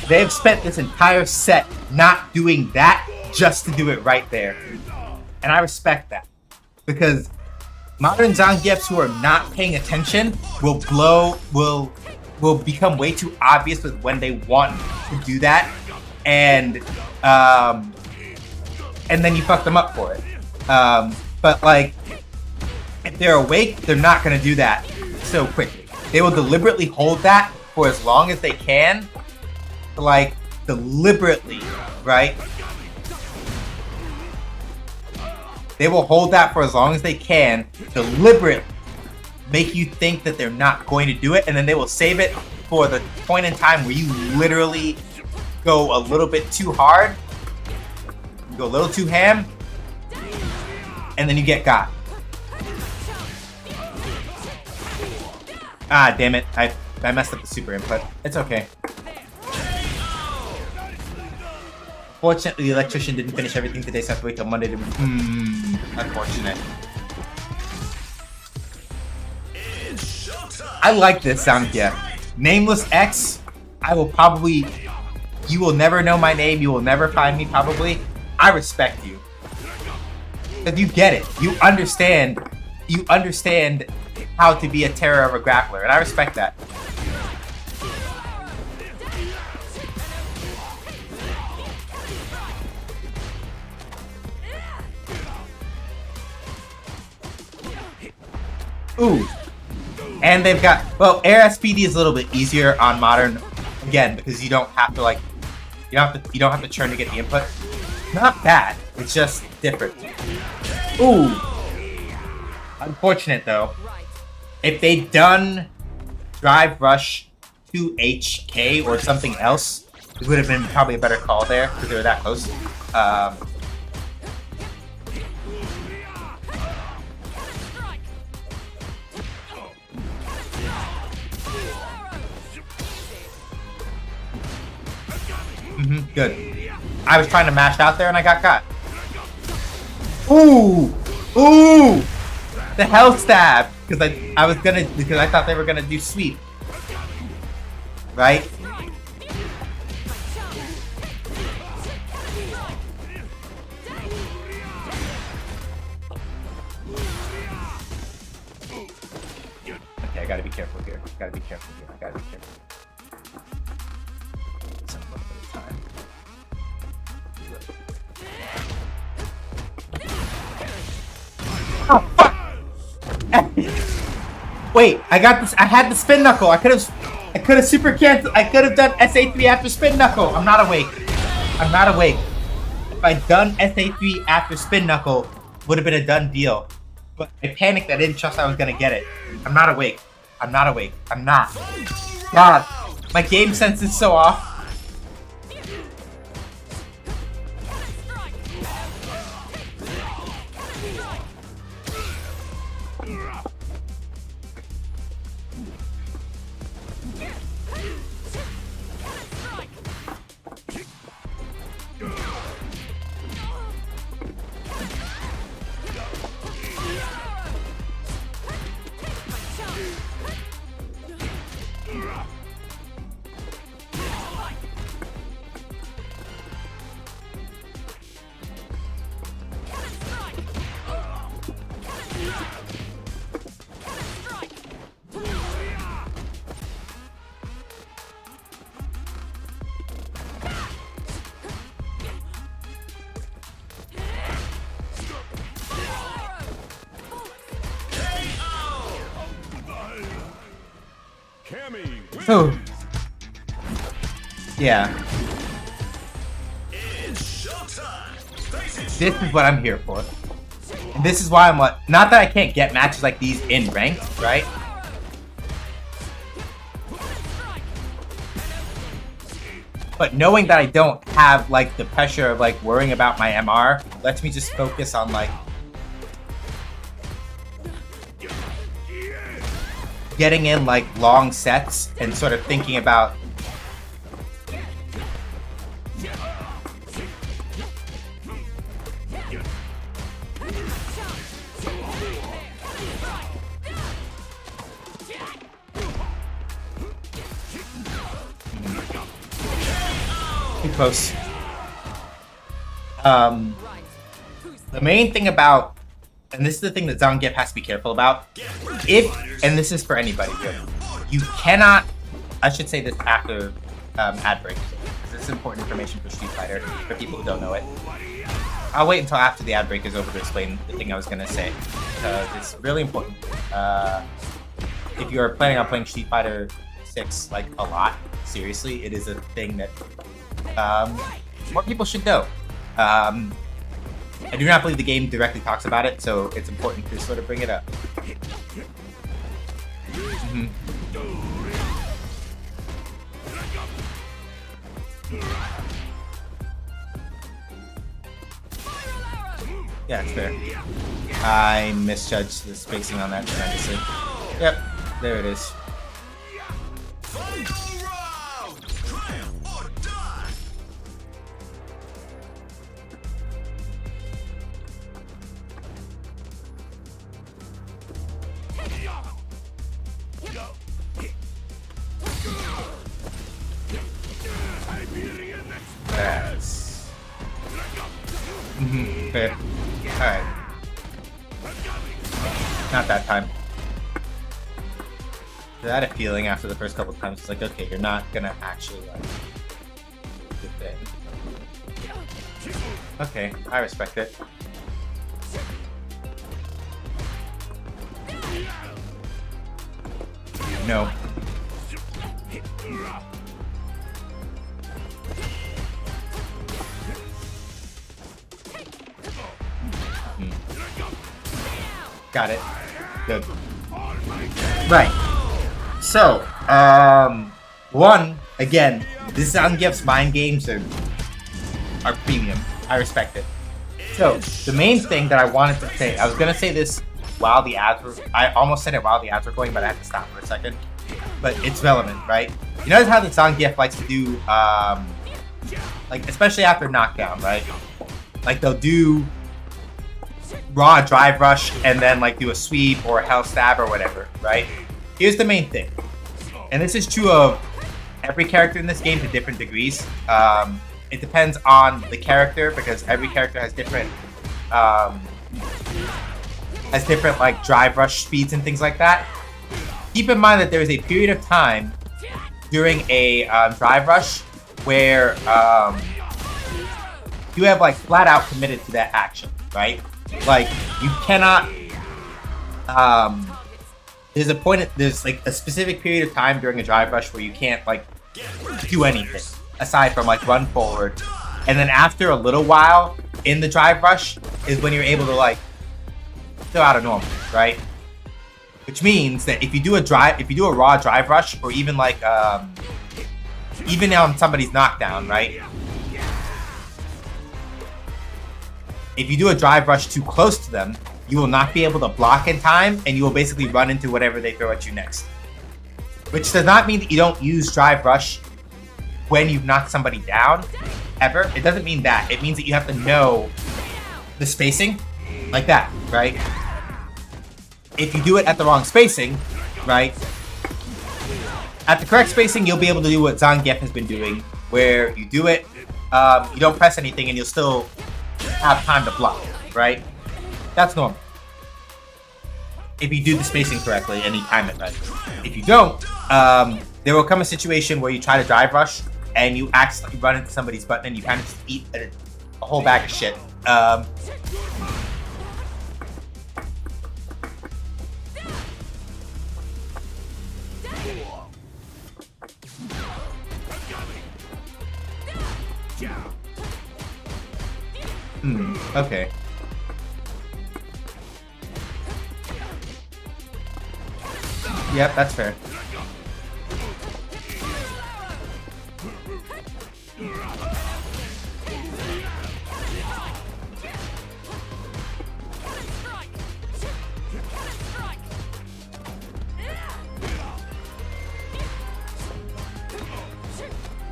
S1: They've spent this entire set not doing that just to do it right there. And I respect that. Because modern Zangiefs who are not paying attention will become way too obvious with when they want to do that. And then you fuck them up for it. But like, if they're awake, they're not gonna do that so quickly. They will deliberately hold that for as long as they can. Like, deliberately, right? They will hold that for as long as they can, deliberately make you think that they're not going to do it, and then they will save it for the point in time where you literally go a little bit too hard, you go a little too ham, and then you get got. Ah, damn it. I messed up the super input. It's okay. Fortunately, the electrician didn't finish everything today, so I have to wait till Monday to... unfortunate. I like this Zangief. Nameless X, I will probably... You will never know my name, you will never find me, probably. I respect you. Because you get it. You understand how to be a terror of a grappler, and I respect that. Ooh. And they've got, well, Air SPD is a little bit easier on modern, again, because you don't have to like, you don't have to churn to get the input. Not bad, it's just different. Ooh. Unfortunate though. If they'd done drive rush to HK or something else, it would have been probably a better call there because they were that close. Good. I was trying to mash out there and I got caught. Ooh! Ooh! The hell stab! Because I thought they were gonna do sweep. Right? Okay, I gotta be careful here. I gotta be careful. Some little bit of time. Oh fuck! Wait, I got this. I had the spin knuckle. I could have super canceled. I could have done SA3 after spin knuckle. I'm not awake. If I'd done SA3 after spin knuckle, would have been a done deal. But I panicked. I didn't trust I was gonna get it. I'm not awake. I'm not. God, my game sense is so off. Oh. Yeah. This is what I'm here for. And this is why I'm not that I can't get matches like these in ranked, right? But knowing that I don't have like the pressure of like worrying about my MR lets me just focus on like getting in like long sets and sort of thinking about too close. The main thing about, and this is the thing that Zangief has to be careful about, and this is for anybody really, you cannot, I should say this after ad break, because this is important information for Street Fighter, for people who don't know it. I'll wait until after the ad break is over to explain the thing I was going to say, because it's really important. If you're planning on playing Street Fighter 6 like a lot, seriously, it is a thing that more people should know. I do not believe the game directly talks about it, so it's important to sort of bring it up. Yeah, it's fair. I misjudged the spacing on that tremendously. Yep, there it is. Yes. Fair. Alright. Not that time. I had a feeling after the first couple of times, it's like, okay, you're not gonna actually like the thing. Okay, I respect it. No. Got it. Good. Right. So, one, again, this Zangief's mind games are premium. I respect it. So, the main thing that I wanted to say, I was gonna say this while the ads were, I almost said it while the ads were going, but I had to stop for a second. But it's relevant, right? You notice how the Zangief likes to do, like, especially after knockdown, right? Like, they'll do raw drive rush and then, like, do a sweep or a hell stab or whatever, right? Here's the main thing. And this is true of every character in this game to different degrees. It depends on the character because every character has different like drive rush speeds and things like that. Keep in mind that there is a period of time during a drive rush where you have like flat out committed to that action, right? Like you cannot. There's like a specific period of time during a drive rush where you can't like do anything aside from like run forward, and then after a little while in the drive rush is when you're able to like throw out a normal, right? Which means that if you do a raw drive rush, or even like even on somebody's knockdown, right? If you do a drive rush too close to them, you will not be able to block in time, and you will basically run into whatever they throw at you next. Which does not mean that you don't use drive rush when you've knocked somebody down, ever. It doesn't mean that. It means that you have to know the spacing, like that, right? If you do it at the wrong spacing, right? At the correct spacing, you'll be able to do what Zangief has been doing, where you do it, you don't press anything, and you'll still have time to block, right? That's normal. If you do the spacing correctly and you time it right. If you don't, there will come a situation where you try to drive rush and you accidentally run into somebody's button and you kind of just eat a whole bag of shit. Okay. Yep, that's fair.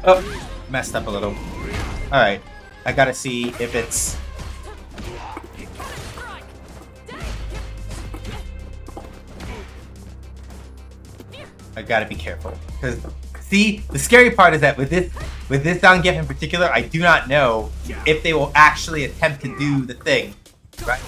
S1: Oh, messed up a little. Alright, I gotta see if it's... I gotta be careful, because see, the scary part is that with this Zangief in particular, I do not know if they will actually attempt to do the thing, right?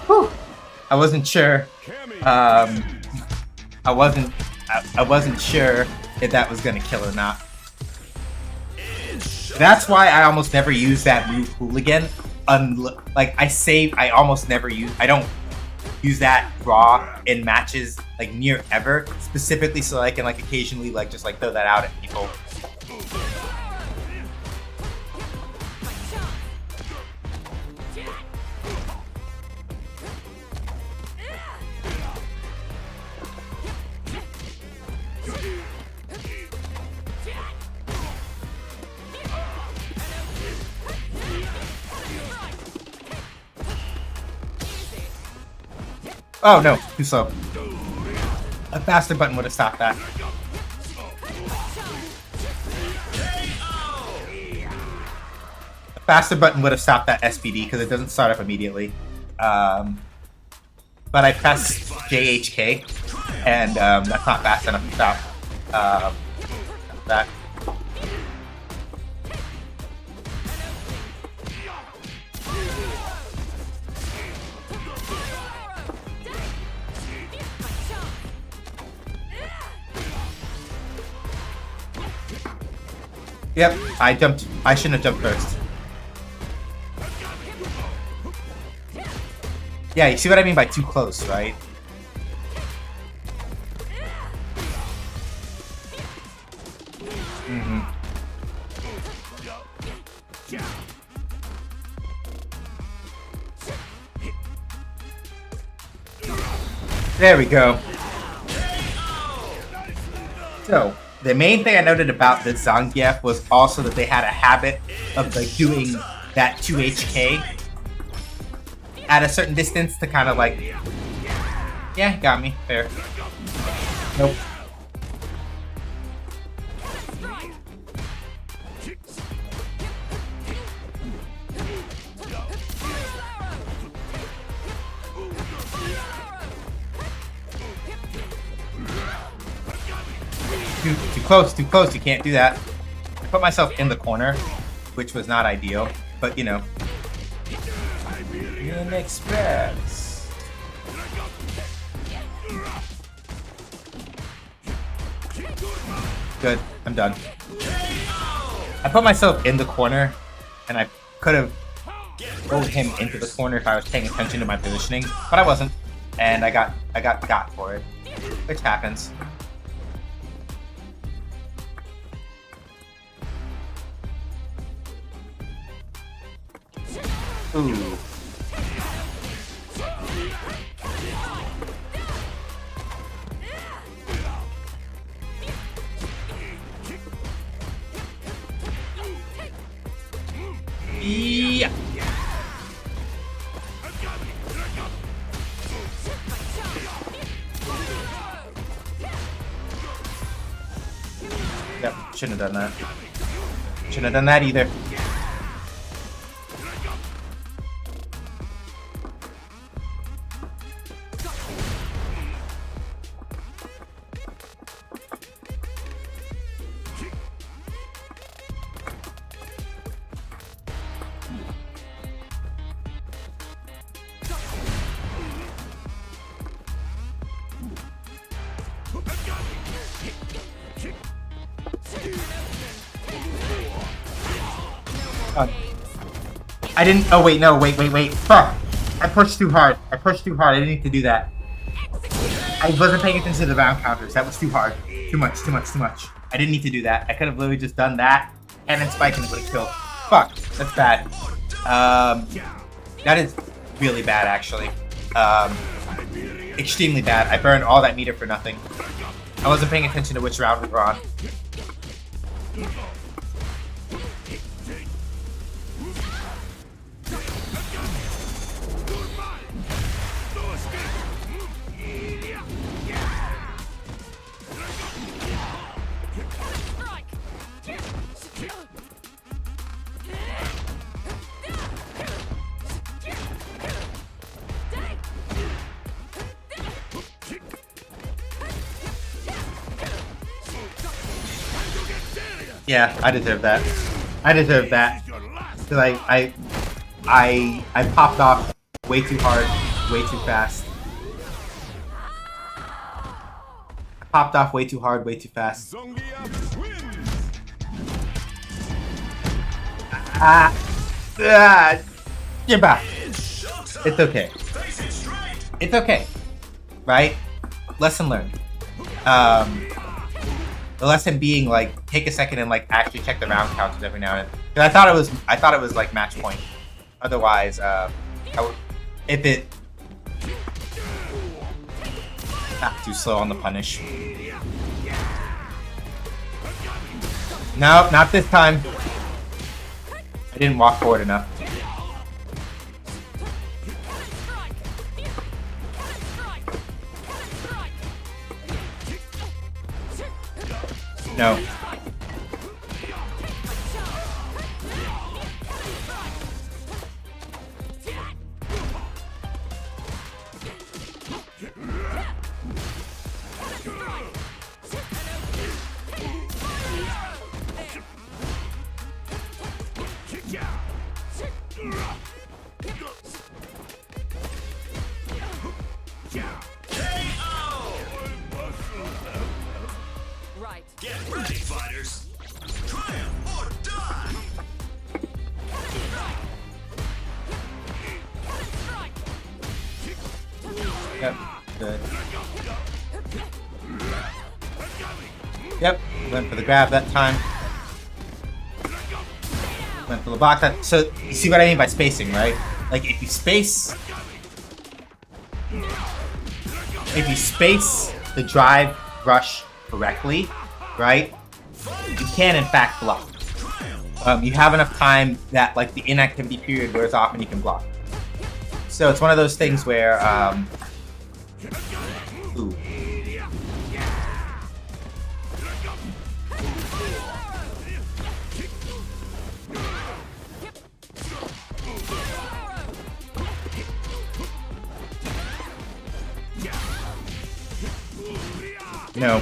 S1: Whew. I wasn't sure. I wasn't sure if that was gonna kill or not. That's why I almost never use that move Hooligan. I almost never use. I don't use that raw in matches like near ever, specifically so I can like occasionally like just like throw that out at people. Oh no, too slow. A faster button would have stopped that. A faster button would have stopped that SPD because it doesn't start up immediately. But I pressed JHK, and that's not fast enough to stop that. Yep, I jumped. I shouldn't have jumped first. Yeah, you see what I mean by too close, right? Mm-hmm. There we go. So, the main thing I noted about the Zangief was also that they had a habit of like doing that 2HK at a certain distance to kind of like, yeah, got me, fair. Nope. Too close, you can't do that. I put myself in the corner, which was not ideal, but you know. Inexpress. Good, I'm done. I put myself in the corner, and I could have pulled him into the corner if I was paying attention to my positioning, but I wasn't, and I got for it, which happens. Ooh. Yeah. Yep, shouldn't have done that. Shouldn't have done that either. I didn't. Oh wait, no, wait. Fuck! I pushed too hard. I didn't need to do that. I wasn't paying attention to the round counters. That was too hard. Too much. I didn't need to do that. I could have literally just done that, and then Spike and it would have killed. Fuck, that's bad. That is really bad, actually. Extremely bad. I burned all that meter for nothing. I wasn't paying attention to which round we were on. Yeah, I deserve that. Cause I popped off way too hard, way too fast. You're back. It's okay. It's okay. Right? Lesson learned. The lesson being like take a second and like actually check the round counters every now and then. Because I thought it was like match point. Otherwise, if it too slow on the punish. No, not this time. I didn't walk forward enough. No.
S2: Get ready, fighters! Triumph or die!
S1: Yep, good. Yep, went for the grab that time. Went for the block. So you see what I mean by spacing, right? Like if you space the drive rush correctly, right? You can in fact block. You have enough time that like the inactivity period wears off and you can block. So it's one of those things where ooh. No.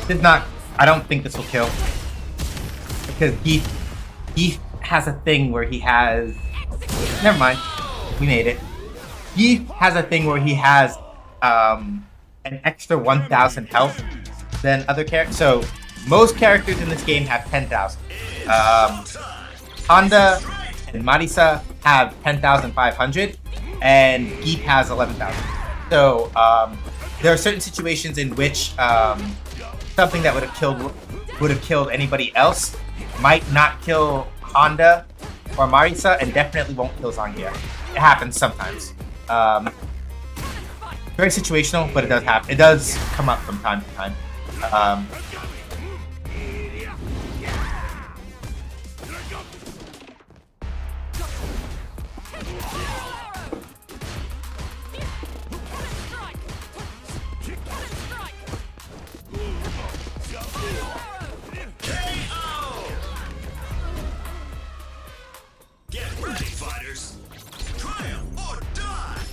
S1: Did not. I don't think this will kill because he has a thing where he has. Never mind. We made it. He has a thing where he has an extra 1,000 health than other characters. So most characters in this game have 10,000. Honda and Marisa have 10,500, and Geep has 11,000. So there are certain situations in which something that would have killed anybody else might not kill Honda or Marisa, and definitely won't kill Zangief. It happens sometimes. Very situational, but it does happen. It does come up from time to time.
S2: Get ready, fighters. Triumph or die.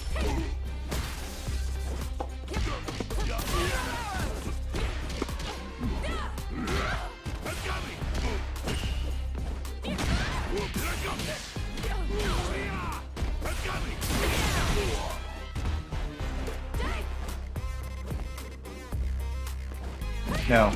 S1: No.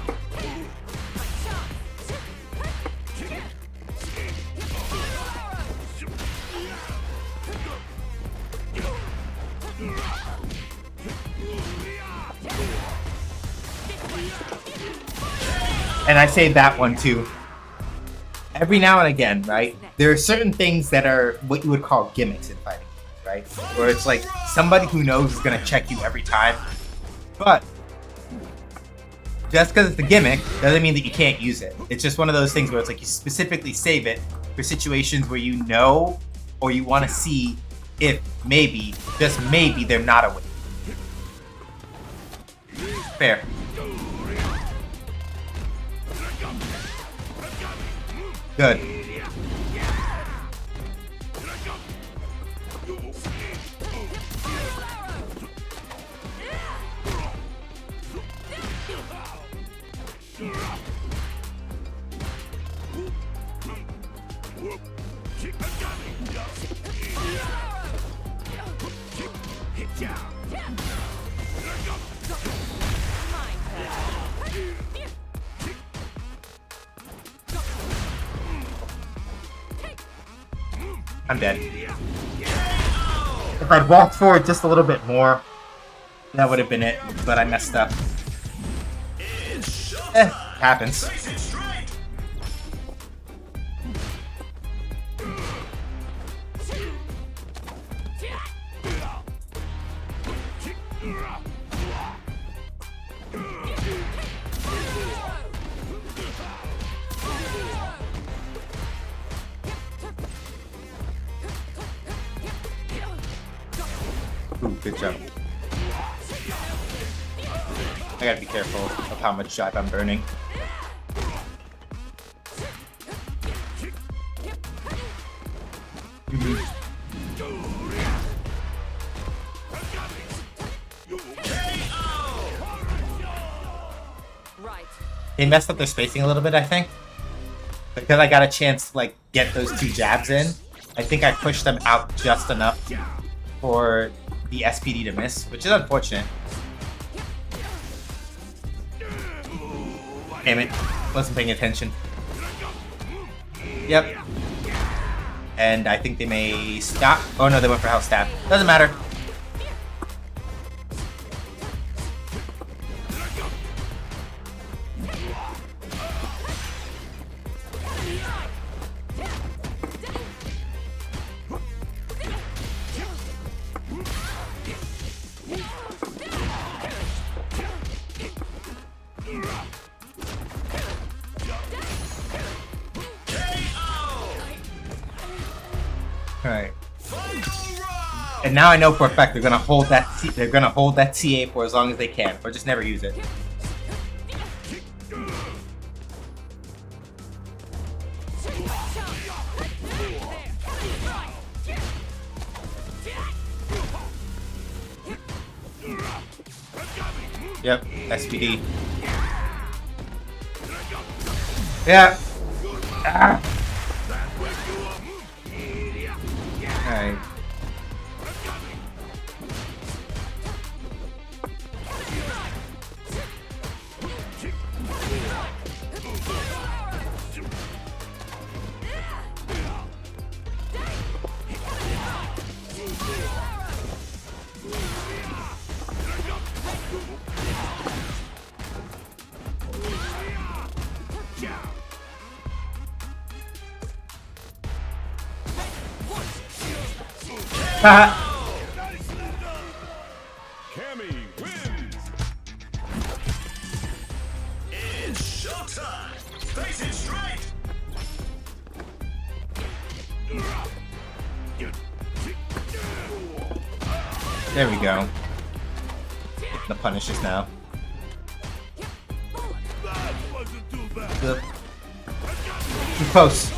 S1: And I say that one too. Every now and again, right? There are certain things that are what you would call gimmicks in fighting, right? Where it's like somebody who knows is gonna check you every time. But just because it's a gimmick doesn't mean that you can't use it. It's just one of those things where it's like you specifically save it for situations where you know or you want to see if maybe, just maybe, they're not a win. Fair. Good. I'm dead. If I'd walked forward just a little bit more, that would have been it, but I messed up. Happens. Ooh, good jump. I gotta be careful of how much jive I'm burning. They messed up their spacing a little bit, I think. Because I got a chance to like get those two jabs in, I think I pushed them out just enough for the SPD to miss, which is unfortunate. Damn it, wasn't paying attention. Yep. And I think they may stop. Oh no, they went for Hell Stab. Doesn't matter. Alright. And now I know for a fact they're gonna hold that TA for as long as they can, or just never use it. Yep, SPD. Yeah. Ah. Alright. Haha.
S2: Cammy wins. It's showtime. Face it straight.
S1: There we go. The punishes now.
S2: That wasn't too bad.
S1: Yep. Too close.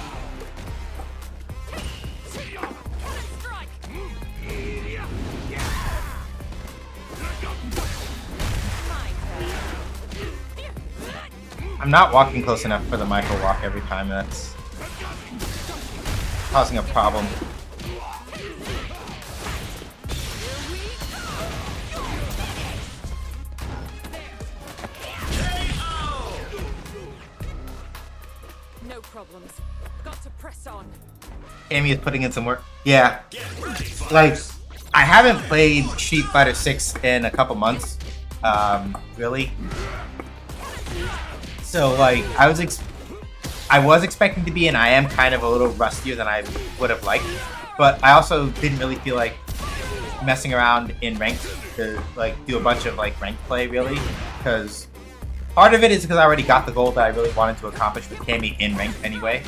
S1: I'm not walking close enough for the micro walk every time. That's causing a problem.
S3: No problems. Got to press on.
S1: Amy is putting in some work. Yeah. Like, I haven't played Street Fighter 6 in a couple months. Really. So, like, I was expecting to be, and I am kind of a little rustier than I would have liked. But I also didn't really feel like messing around in ranked to, like, do a bunch of, like, ranked play, really. Because part of it is because I already got the goal that I really wanted to accomplish with Cammy in ranked anyway.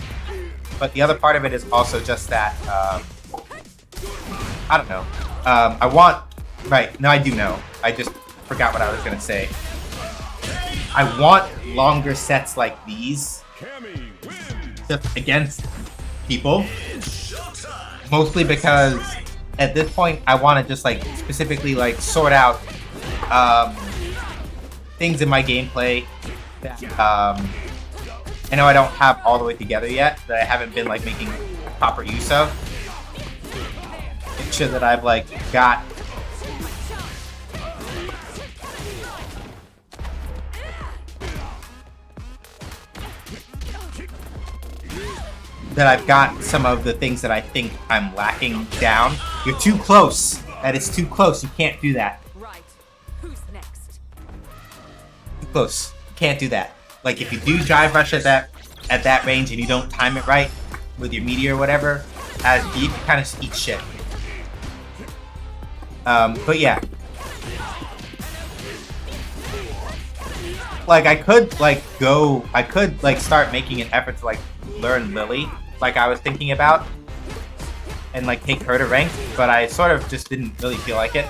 S1: But the other part of it is also just that, I don't know. Right, no, I do know. I just forgot what I was going to say. I want longer sets like these just against people. Mostly because at this point I want to just like specifically like sort out things in my gameplay that I know I don't have all the way together yet, that I haven't been like making proper use of. Make sure that I've like got some of the things that I think I'm lacking down. You're too close. That is too close. You can't do that.
S3: Right. Who's next?
S1: Too close. You can't do that. Like if you do drive rush at that range and you don't time it right with your meteor or whatever, as deep, you kind of eat shit. But yeah. Like I could like start making an effort to like learn Lily, like I was thinking about, and like take her to rank, but I sort of just didn't really feel like it.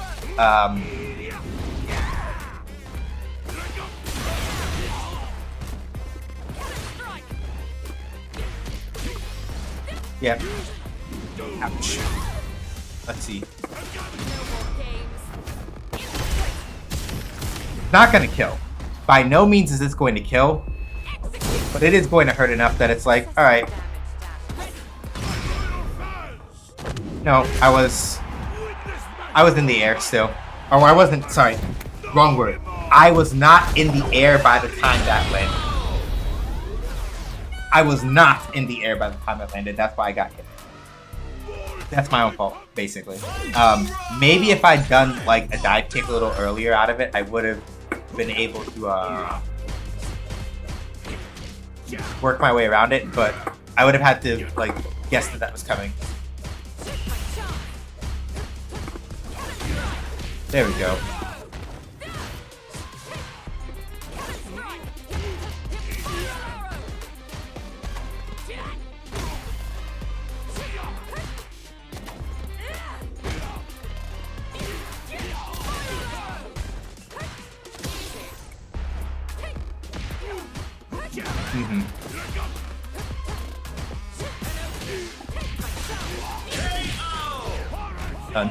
S1: Yep. Ouch. Let's see. Not gonna kill. By no means is this going to kill, but it is going to hurt enough that it's like, alright. No, I was in the air still. Or I wasn't, sorry, wrong word. I was not in the air by the time that landed. I was not in the air by the time I landed. That's why I got hit. That's my own fault, basically. Maybe if I'd done like a dive kick a little earlier out of it, I would have been able to work my way around it, but I would have had to like guess that was coming. There we go. Done.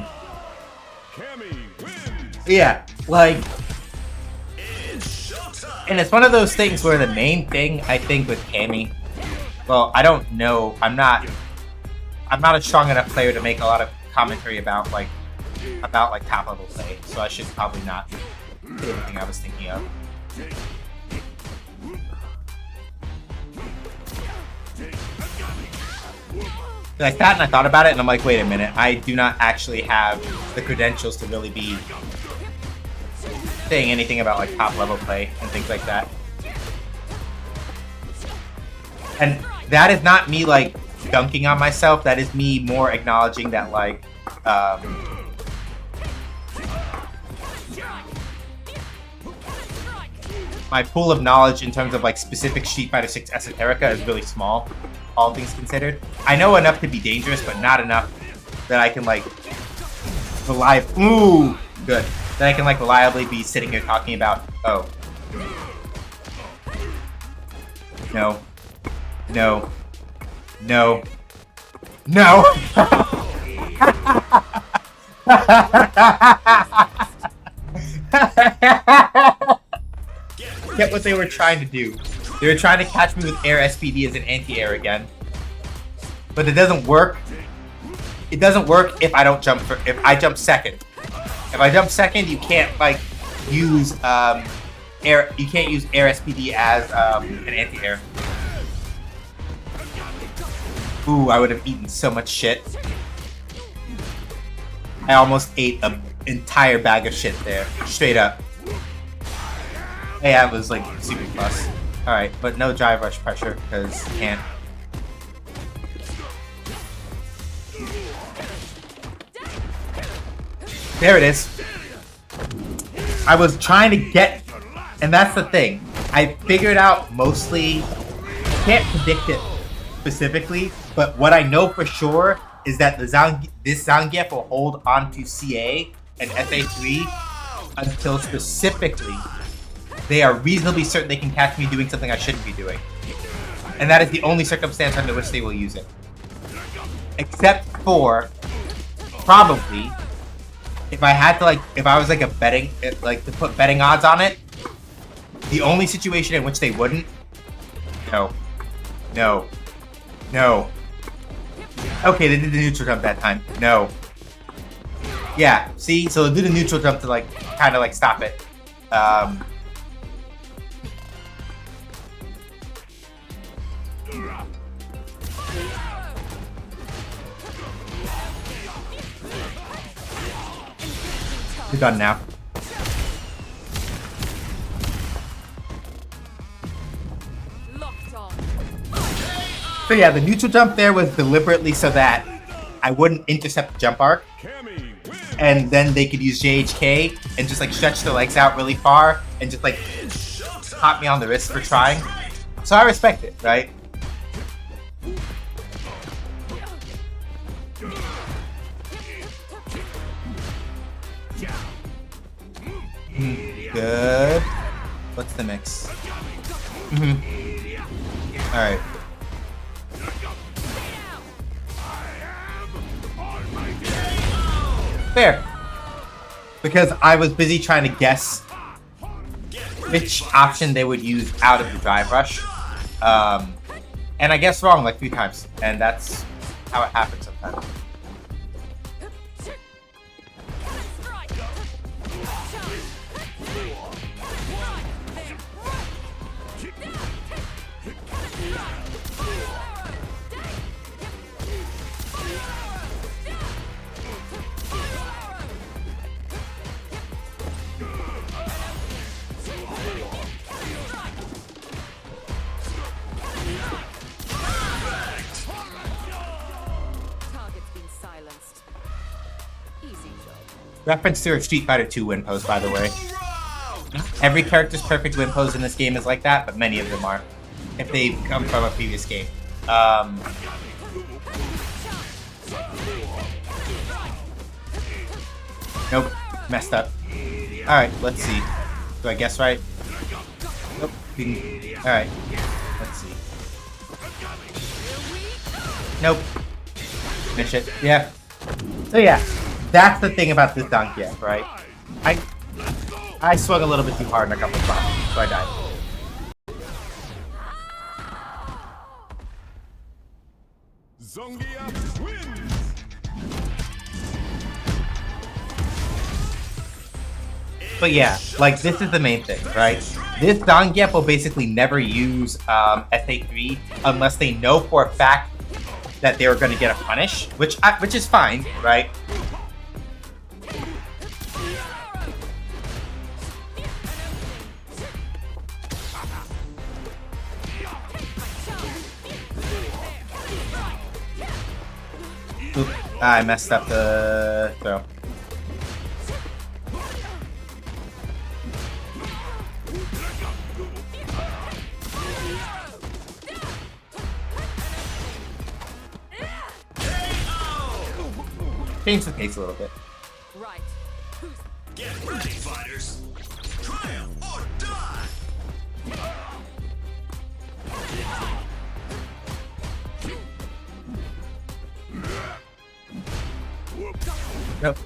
S1: Yeah, like, and it's one of those things where the main thing I think with Cammy, well, I don't know, I'm not a strong enough player to make a lot of commentary about top level play, so I should probably not say anything I was thinking of. I sat and I thought about it, and I'm like, wait a minute, I do not actually have the credentials to really be saying anything about like top level play and things like that. And that is not me like dunking on myself, that is me more acknowledging that like my pool of knowledge in terms of like specific Street Fighter 6 Esoterica is really small, all things considered. I know enough to be dangerous, but not enough that I can like that I can like reliably be sitting here talking about, oh, no, no, no, no. Get what they were trying to do. They were trying to catch me with air SPD as an anti-air again. But it doesn't work. It doesn't work if I don't jump if I jump second. If I jump second, you can't like use air. You can't use air SPD as an anti-air. Ooh, I would have eaten so much shit. I almost ate an entire bag of shit there, straight up. Yeah, it was like super plus. All right, but no drive rush pressure because can't. There it is. I was trying to get, and that's the thing. I figured out mostly, can't predict it specifically, but what I know for sure is that this Zangief will hold on to CA and FA3 until specifically they are reasonably certain they can catch me doing something I shouldn't be doing. And that is the only circumstance under which they will use it. Except for, probably, if I had to if I was like a betting, to put betting odds on it, the only situation in which they wouldn't, no. Okay, they did the neutral jump that time. No. Yeah, see? So they'll do the neutral jump to kind of stop it. You're done now. So yeah, the neutral jump there was deliberately so that I wouldn't intercept the jump arc, and then they could use JHK and just stretch their legs out really far and just pop me on the wrist for trying. So I respect it, right? Good. What's the mix? Alright. Fair. Because I was busy trying to guess which option they would use out of the drive rush. And I guessed wrong 3 times. And that's how it happens sometimes. Reference to a Street Fighter 2 win pose, by the way.
S2: Round.
S1: Every character's perfect win pose in this game is like that, but many of them are. If they come from a previous game. Nope. Messed up. Alright, let's see. Do I guess right? Nope. Alright. Let's see. Nope. Finish it. Yeah. So yeah. That's the thing about this Zangief, right? I swung a little bit too hard in a couple spots, so I died.
S2: Zangief wins.
S1: But yeah, like this is the main thing, right? This Zangief will basically never use SA3 unless they know for a fact that they were going to get a punish, which is fine, right? Oop, I messed up the throw. Change the pace a little bit.
S3: Right. Who's
S2: Get ready, fighters. Triumph or die.
S1: Nope.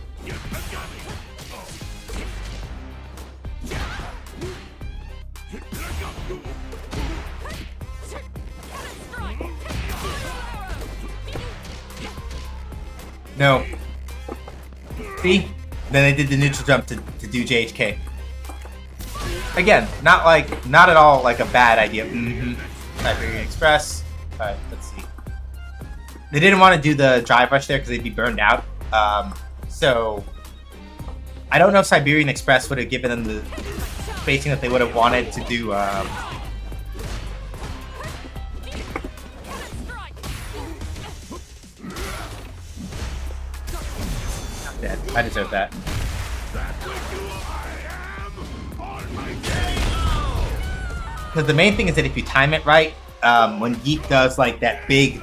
S1: No. See? Then I did the neutral jump to do JHK. Again, not at all like a bad idea. Siberian Express. Alright, let's see. They didn't want to do the drive rush there because they'd be burned out. So I don't know if Siberian Express would have given them the spacing that they would have wanted to do. Dead. I deserve that. Because the main thing is that if you time it right, when Geek does like that big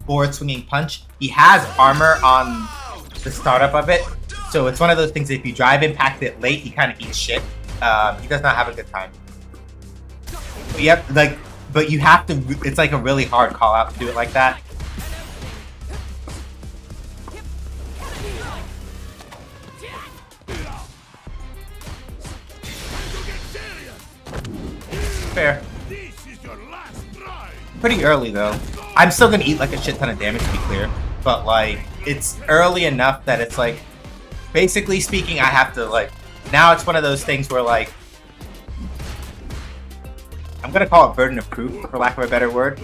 S1: forward swinging punch, he has armor on the startup of it. So it's one of those things that if you drive impact it late, he kind of eats shit. He does not have a good time. But yep, but you have to. It's like a really hard call out to do it like that. Fair. Pretty early though. I'm still gonna eat like a shit ton of damage to be clear, but like it's early enough that it's like, basically speaking, I have to like. Now it's one of those things where like, I'm gonna call it burden of proof for lack of a better word.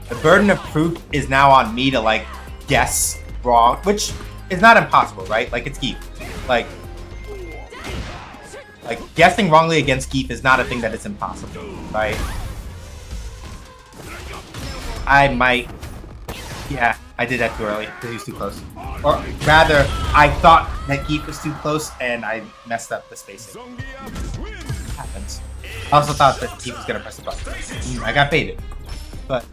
S1: The burden of proof is now on me to like guess wrong, which is not impossible, right? Like it's Geef. Like guessing wrongly against Geef is not a thing that is impossible, right? I might. Yeah, I did that too early because he was too close. Or rather, I thought that Geef was too close and I messed up the spacing. It happens. I also thought that Geef was gonna press the button. I got baited. But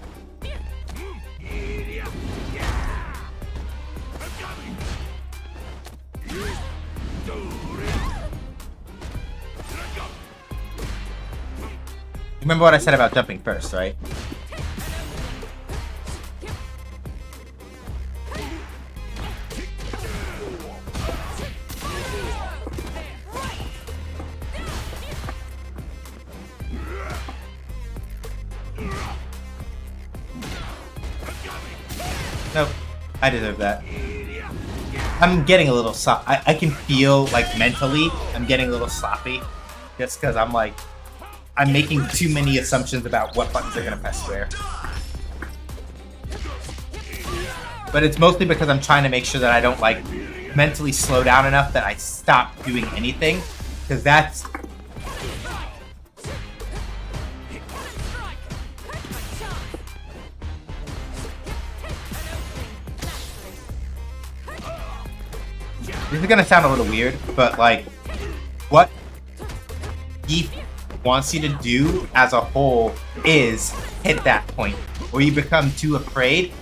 S1: remember what I said about jumping first, right? Nope, I deserve that. I'm getting a little I can feel, like, mentally, I'm getting a little sloppy. Just because I'm, like, I'm making too many assumptions about what buttons are going to press where. But it's mostly because I'm trying to make sure that I don't, like, mentally slow down enough that I stop doing anything. Because that's... This is gonna sound a little weird, but like, what he wants you to do as a whole is hit that point where you become too afraid.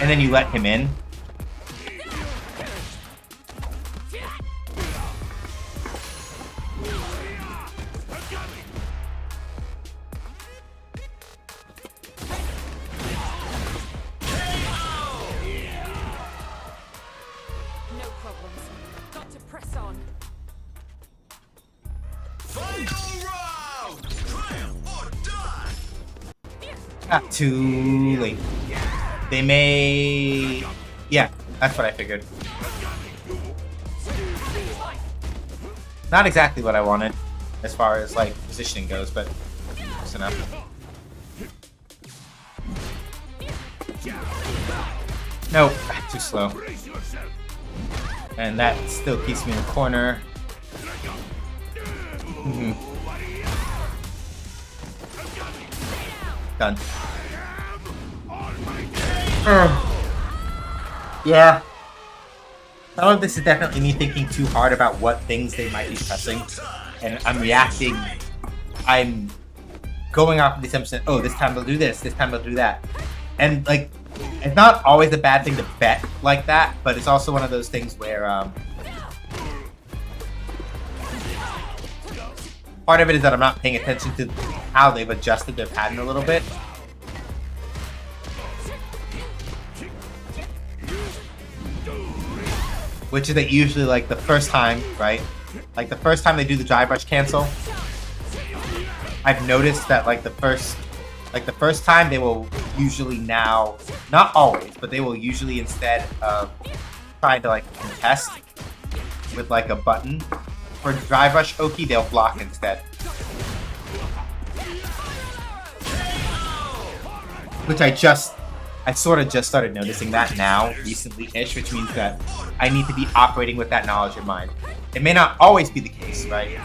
S1: And then you let him in.
S3: No problems. Got to press on.
S2: Final round! Triumph or die!
S1: Not too late. They may... Yeah, that's what I figured. Not exactly what I wanted, as far as, like, positioning goes, but close enough. Nope, too slow. And that still keeps me in the corner. Done. Yeah. Some of this is definitely me thinking too hard about what things they might be pressing. And I'm reacting. I'm going off of the assumption, oh, this time they'll do this, this time they'll do that. And, like, it's not always a bad thing to bet like that, but it's also one of those things where, part of it is that I'm not paying attention to how they've adjusted their pattern a little bit. Which is that usually, like, the first time, right? Like, the first time they do the dry brush cancel, I've noticed that, like, the first time they will usually now, not always, but they will usually, instead of trying to, like, contest with, like, a button for dry brush Oki, they'll block instead. Which I sort of just started noticing that now, recently-ish, which means that I need to be operating with that knowledge in mind. It may not always be the case, right?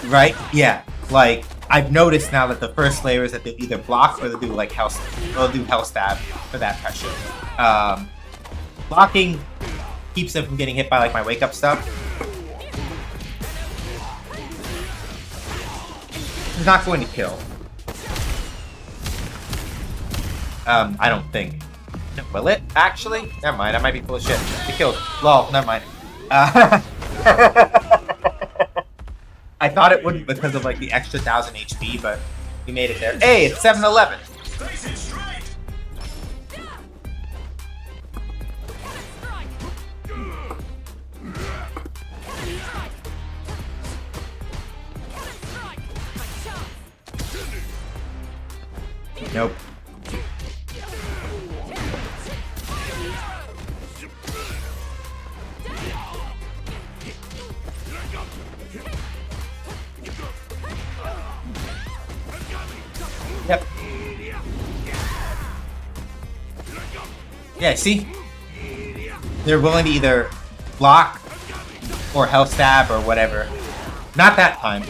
S1: Right? Yeah. Like, I've noticed now that the first layer is that they'll either block or they'll do, like, hell stab for that pressure. Blocking keeps them from getting hit by, like, my wake-up stuff. It's not going to kill. I don't think. Will it, actually? Never mind, I might be full of shit. It killed. Lol, never mind. I thought it wouldn't because of, like, the extra 1,000 HP, but we made it there. Hey, it's 7-11!
S2: Face it straight!
S1: Nope. Yep. Yeah, see? They're willing to either block or hell stab or whatever. Not that time.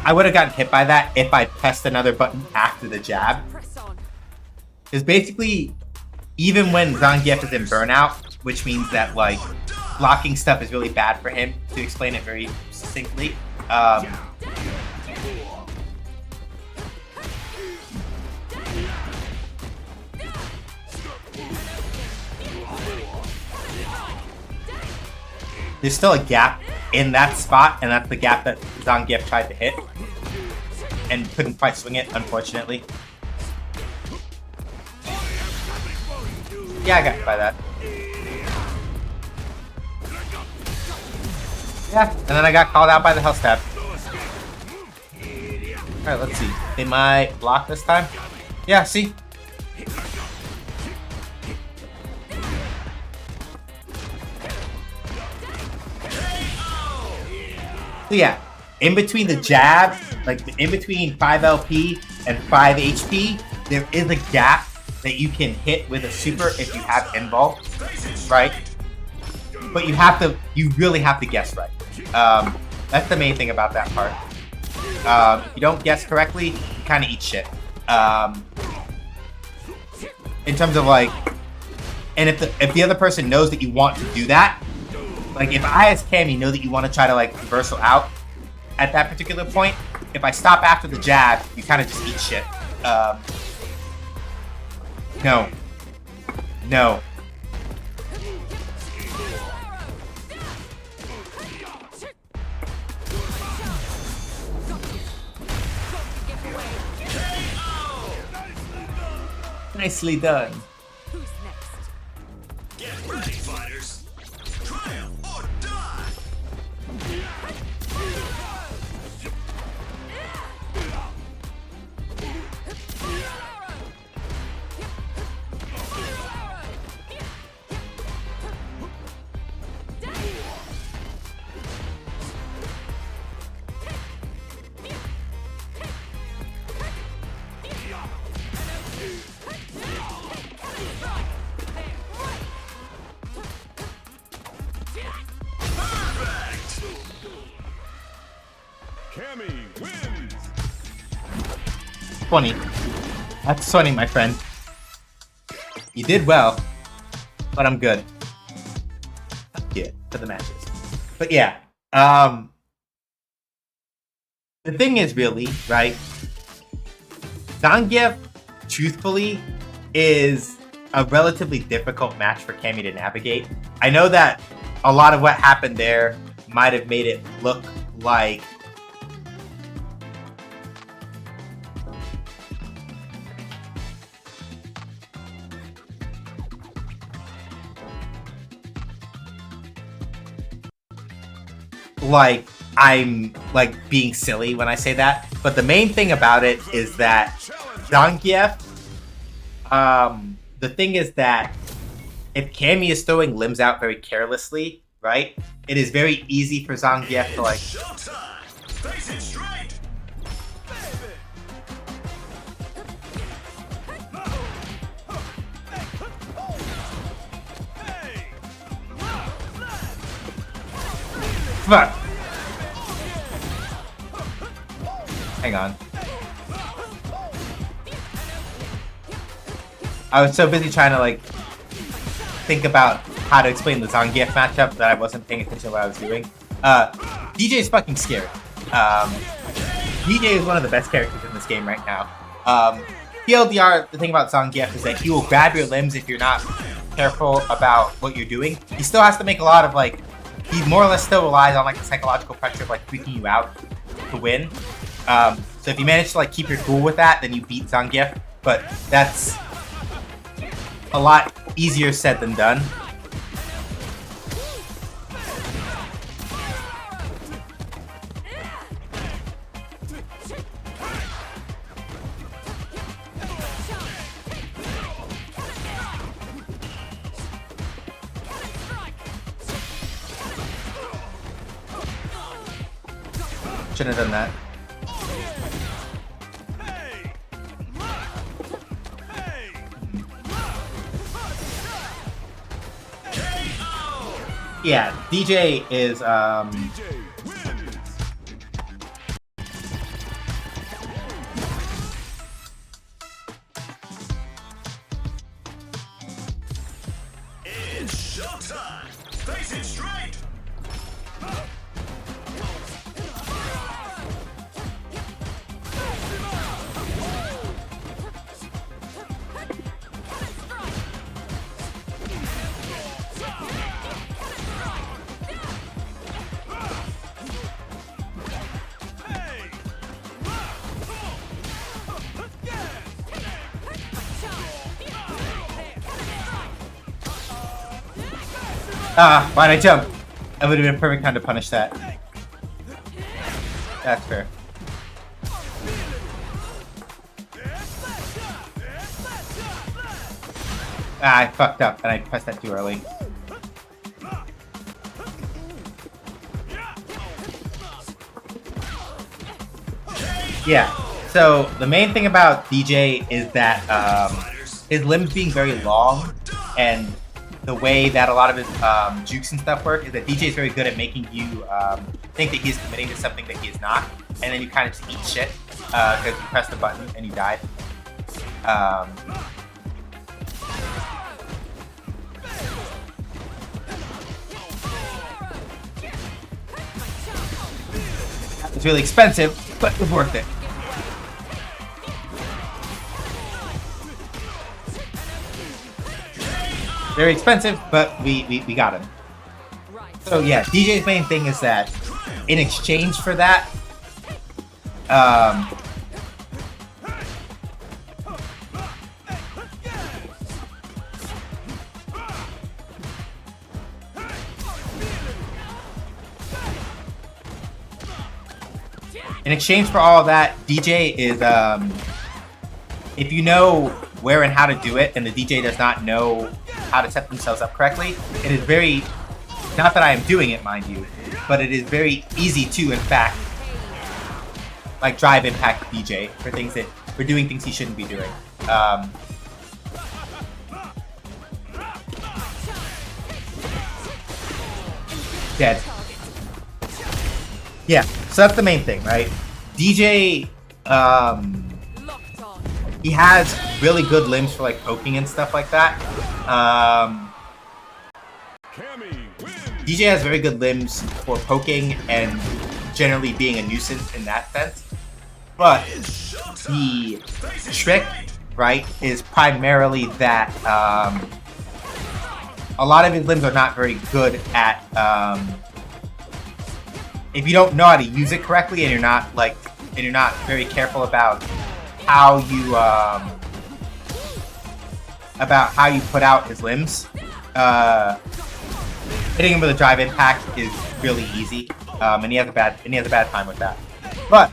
S1: I would have gotten hit by that if I pressed another button after the jab. Because basically, even when Zangief is in burnout, which means that, like, blocking stuff is really bad for him, to explain it very succinctly, there's still a gap in that spot, and that's the gap that Zangief tried to hit and couldn't quite swing it, unfortunately. Yeah, I got hit by that. Yeah, and then I got called out by the hell stab. Alright, let's see. They might block this time. Yeah, see? So yeah, in between the jab like in between 5 LP and 5 HP, there is a gap that you can hit with a super if you have invuln, right? But you really have to guess right. That's the main thing about that part. If you don't guess correctly, you kind of eat shit. In terms of like, and if the other person knows that you want to do that, like if I as Cammy know that you want to try to like reversal out at that particular point, if I stop after the jab, you kind of just eat shit. No. No. Nicely done.
S3: Who's next?
S2: Get ready, fighters. Triumph or die.
S4: Cammy wins.
S1: 20. That's 20, my friend. You did well, but I'm good. Yeah, for the matches. But yeah, the thing is really, right? Zangief, truthfully, is a relatively difficult match for Cammy to navigate. I know that a lot of what happened there might have made it look like I'm like being silly when I say that, but the main thing about it is that Zangief, the thing is that if Cammy is throwing limbs out very carelessly, right, it is very easy for Zangief to like
S2: Showtime. Face it straight.
S1: fuck. Hang on. I was so busy trying to like think about how to explain the Zangief matchup that I wasn't paying attention to what I was doing. DJ is fucking scary. DJ is one of the best characters in this game right now. TLDR, the thing about Zangief is that he will grab your limbs if you're not careful about what you're doing. He still has to make a lot of like, he more or less still relies on like the psychological pressure of like freaking you out to win. So if you manage to like keep your cool with that, then you beat Zangief. But that's a lot easier said than done. Shouldn't have done that. Yeah, DJ is
S4: DJ wins.
S2: It's showtime. Face it straight.
S1: Ah, why'd I jump? That would have been a perfect time to punish that. That's fair. Ah, I fucked up and I pressed that too early. Yeah. So the main thing about DJ is that his limbs being very long, and the way that a lot of his jukes and stuff work is that DJ is very good at making you think that he's committing to something that he is not, and then you kind of just eat shit because you pressed the button and you died. It's really expensive, but it was worth it. Very expensive, but we got him. So yeah, DJ's main thing is that in exchange for that, in exchange for all of that, DJ is, if you know where and how to do it, and the DJ does not know how to set themselves up correctly, it is very, not that I am doing it, mind you, but it is very easy to, in fact, like drive impact DJ for things that, for doing things he shouldn't be doing. Dead. Yeah, so that's the main thing, right? DJ, he has really good limbs for like poking and stuff like that. DJ has very good limbs for poking and generally being a nuisance in that sense. But the trick, right, is primarily that a lot of his limbs are not very good at if you don't know how to use it correctly and you're not very careful about how you put out his limbs, hitting him with a drive impact is really easy, and he has a bad time with that. But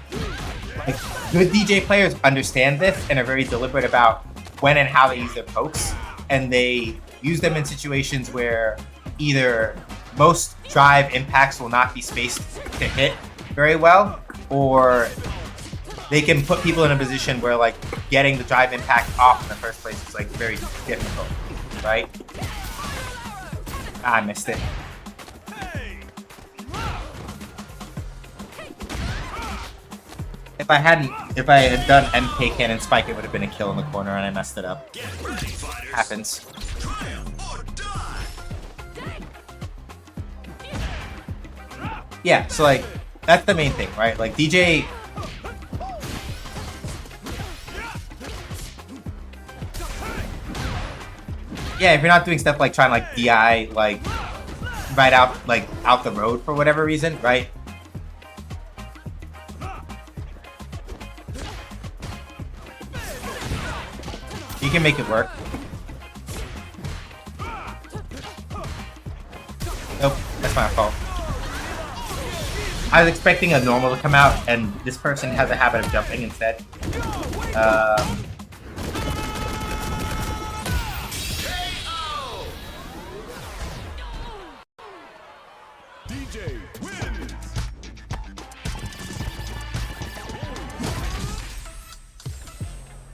S1: like, good DJ players understand this and are very deliberate about when and how they use their pokes, and they use them in situations where either most drive impacts will not be spaced to hit very well, or they can put people in a position where like getting the drive impact off in the first place is like very difficult, right? I missed it. If I had done MK Cannon Spike, it would have been a kill in the corner, and I messed it up. Happens. Yeah, so like, that's the main thing, right? Like, DJ... Yeah, if you're not doing stuff like trying to like DI, like, right out the road for whatever reason, right? You can make it work. Nope, that's my fault. I was expecting a normal to come out, and this person has a habit of jumping instead.
S4: DJ wins.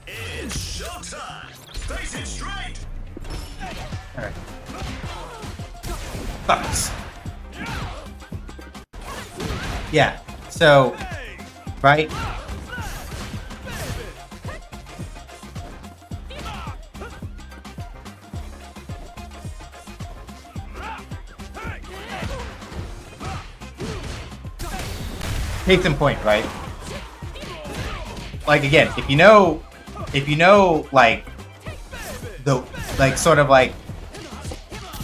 S2: It's showtime. Face it straight.
S1: Alright. Fucks. Yeah, so, right? Case in point, right? Like, again, if you know, like, sort of like,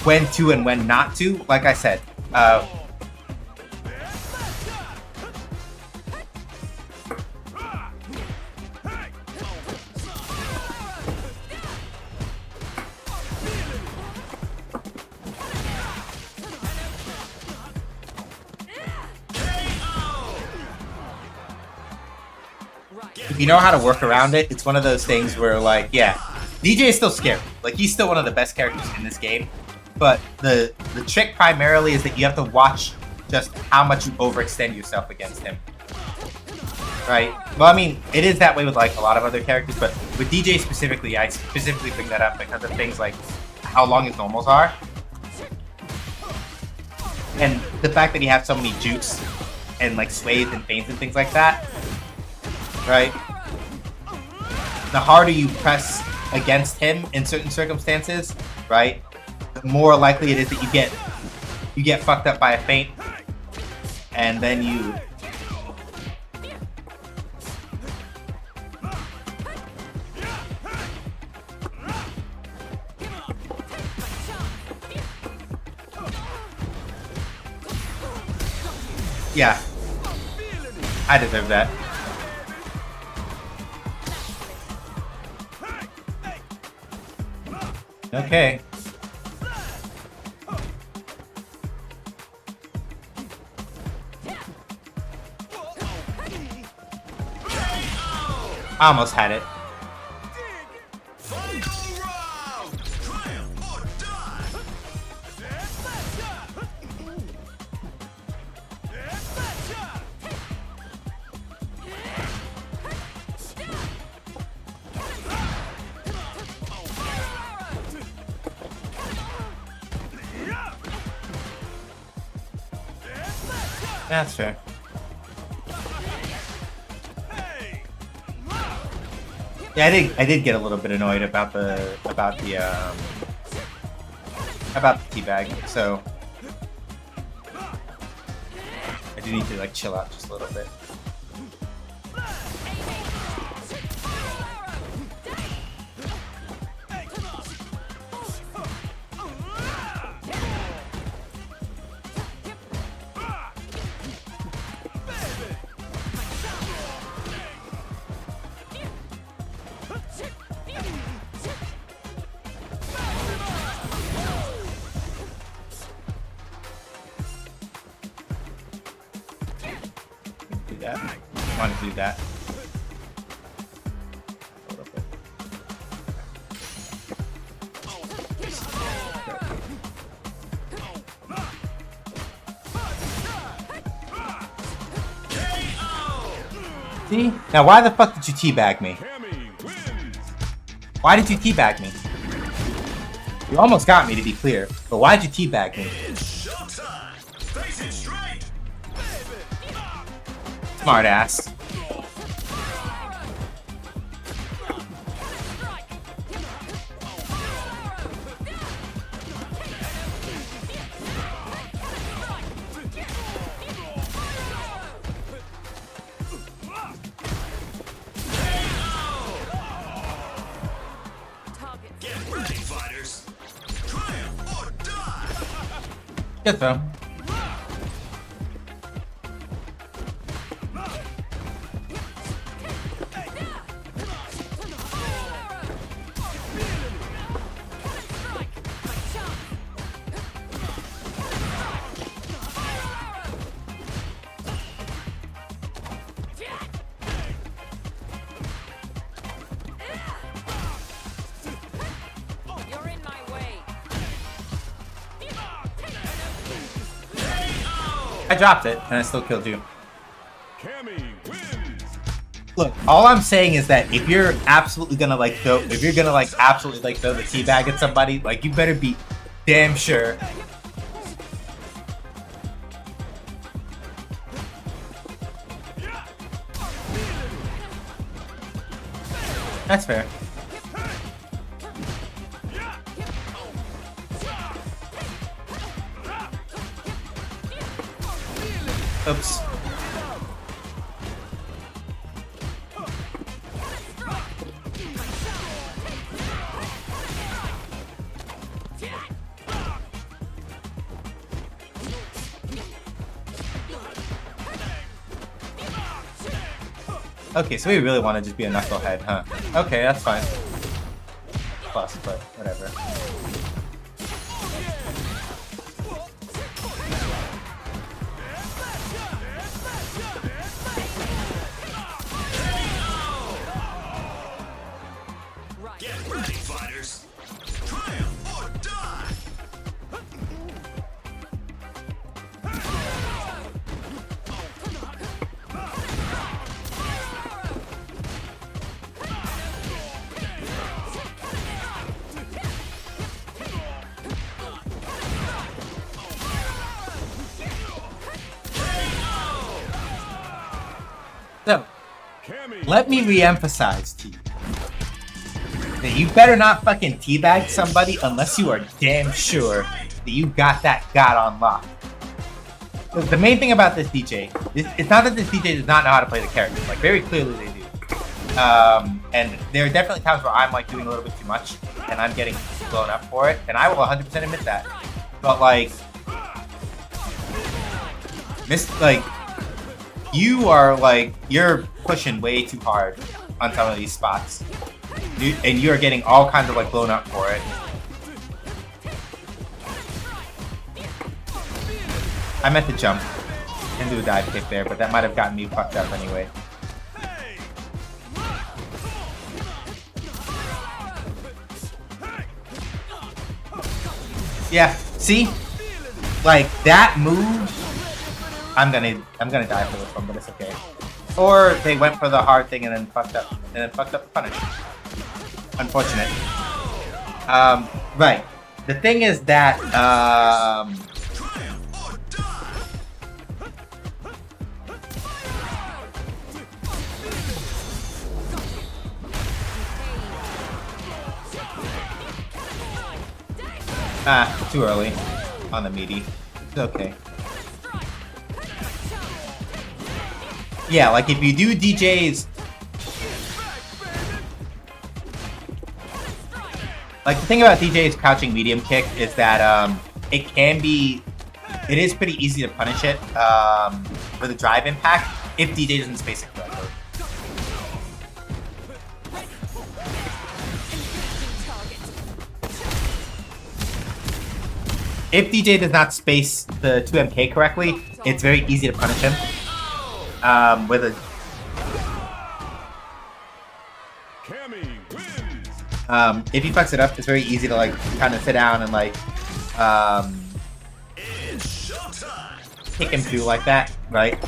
S1: when to and when not to, like I said, if you know how to work around it, it's one of those things where, like, yeah, DJ is still scary. Like, he's still one of the best characters in this game. But the trick primarily is that you have to watch just how much you overextend yourself against him. right? Well, I mean, it is that way with like a lot of other characters, but with DJ specifically, I specifically bring that up because of things like how long his normals are. And the fact that he has so many jukes and like sways and feints and things like that, right? The harder you press against him in certain circumstances, right? The more likely it is that you get fucked up by a feint, and then you yeah, I deserve that. Okay. I almost had it.
S2: Final round! Triumph or die!
S1: That's fair. Yeah, I did get a little bit annoyed about the teabag, so I do need to like chill out just a little bit. I want to do that. A little bit. See? Now why the fuck did you teabag me?
S4: Cammy wins.
S1: Why did you teabag me? You almost got me, to be clear, but why'd you teabag me?
S2: It's showtime! Face it straight!
S1: Smart ass.
S2: Get ready, fighters! Triumph or die!
S1: Good throw.
S3: You're in my way.
S1: I dropped it, and I still killed you.
S4: Cammy wins.
S1: Look, all I'm saying is that if you're absolutely gonna like throw, if you're gonna like absolutely like throw the teabag at somebody, like you better be damn sure. That's fair. Oops. Okay, so we really want to just be a knucklehead, huh? Okay, that's fine. Plus, but whatever.
S2: Get ready, fighters! Triumph or die!
S1: let me re-emphasize to you that you better not fucking teabag somebody unless you are damn sure that you got that God on lock. The main thing about this DJ, it's not that this DJ does not know how to play the character. Like, very clearly they do. And there are definitely times where I'm like doing a little bit too much and I'm getting blown up for it, and I will 100% admit that. But like, you're pushing way too hard on some of these spots, and you are getting all kinds of like blown up for it. I meant to jump and do a dive kick there, but that might have gotten me fucked up anyway. Yeah, see? Like, that move, I'm gonna die for this one, but it's okay. Or they went for the hard thing and then fucked up the punish. Unfortunate. Right. The thing is that, too early on the meaty. It's okay. Yeah, like if you do DJs, like the thing about DJ's crouching medium kick is that it is pretty easy to punish it for the drive impact if DJ doesn't space it correctly. If DJ does not space the 2MK correctly, it's very easy to punish him. With a if he fucks it up, it's very easy to like kind of sit down and like kick him through like that, right?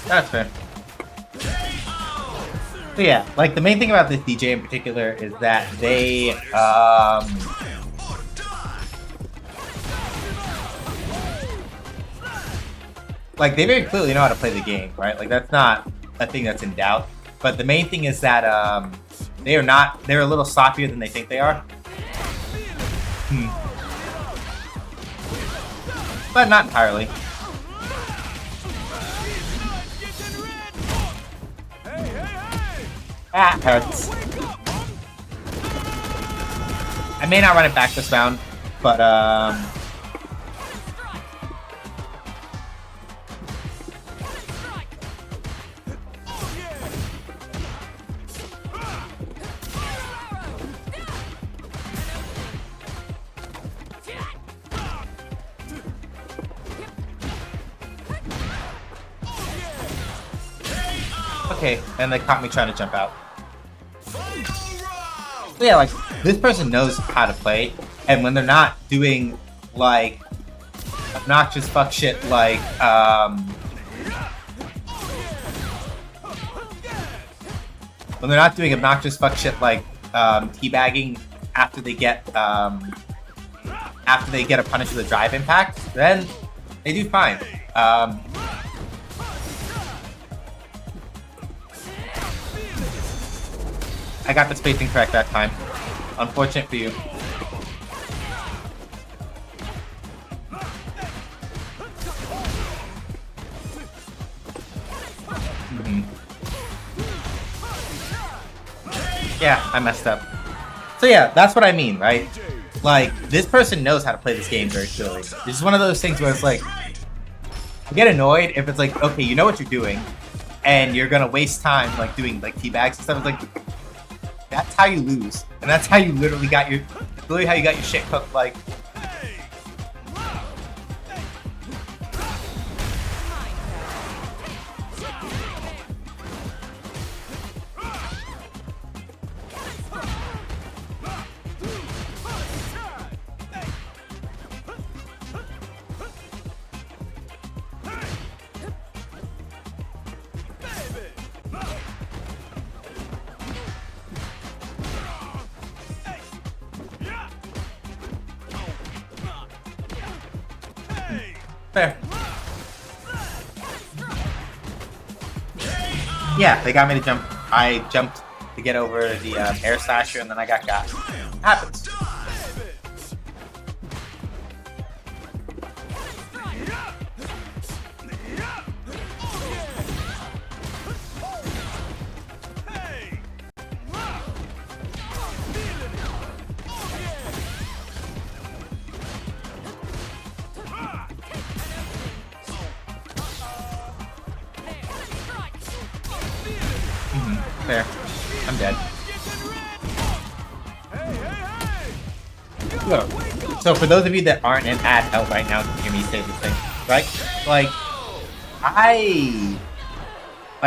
S1: That's fair. So yeah, like the main thing about this DJ in particular is that they like they very clearly know how to play the game, right? Like that's not a thing that's in doubt. But the main thing is that they're a little sloppier than they think they are. But not entirely. Ah, hurts. I may not run it back this round, but okay, and they caught me trying to jump out. So yeah, like, this person knows how to play, and when they're not doing, like, obnoxious fuck shit, like, when they're not doing obnoxious fuck shit, like, teabagging after they get a punish with a drive impact, then they do fine. I got the spacing correct that time. Unfortunate for you. Yeah, I messed up. So yeah, that's what I mean, right? Like, this person knows how to play this game very clearly. This is one of those things where it's like, I get annoyed if it's like, okay, you know what you're doing, and you're gonna waste time like doing like teabags and stuff. It's like, that's how you lose, and that's how you literally got your shit cooked. Like, Fair. Yeah, they got me to jump. I jumped to get over the air slasher, and then I got. Happens. Fair. I'm dead. Look, so for those of you that aren't in ad help right now to hear me say this thing, right? Like,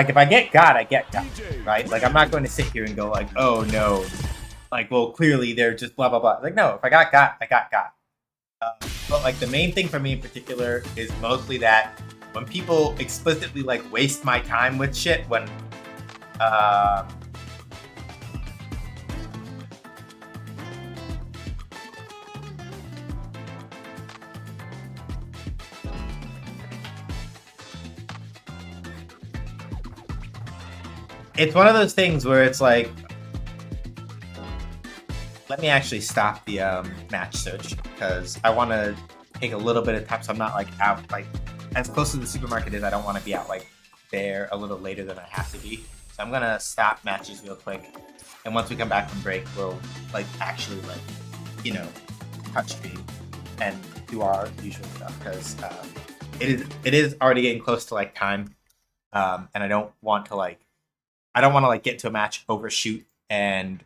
S1: if I get God, I get God, right? Like, I'm not going to sit here and go like, oh no, like, well, clearly they're just blah, blah, blah. Like, no, if I got God, I got God. But like, the main thing for me in particular is mostly that when people explicitly like waste my time with shit when, it's one of those things where it's like, let me actually stop the match search because I want to take a little bit of time so I'm not like out like as close to the supermarket as I don't want to be out like there a little later than I have to be. So I'm gonna stop matches real quick, and once we come back from break, we'll like actually like touch stream and do our usual stuff because it is already getting close to like time, and I don't want to like get to a match, overshoot, and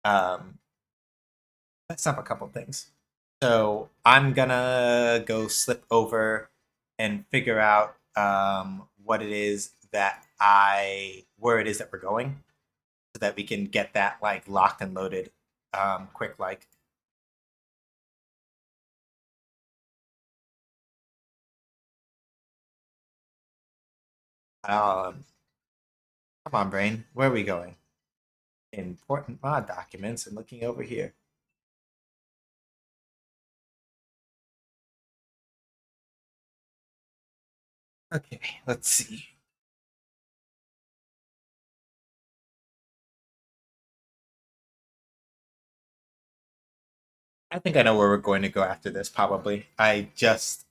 S1: mess up a couple things. So I'm gonna go slip over and figure out where it is that we're going, so that we can get that like locked and loaded quick like. Come on, brain. Where are we going? Important mod documents and looking over here. Okay, let's see. I think I know where we're going to go after this, probably. I just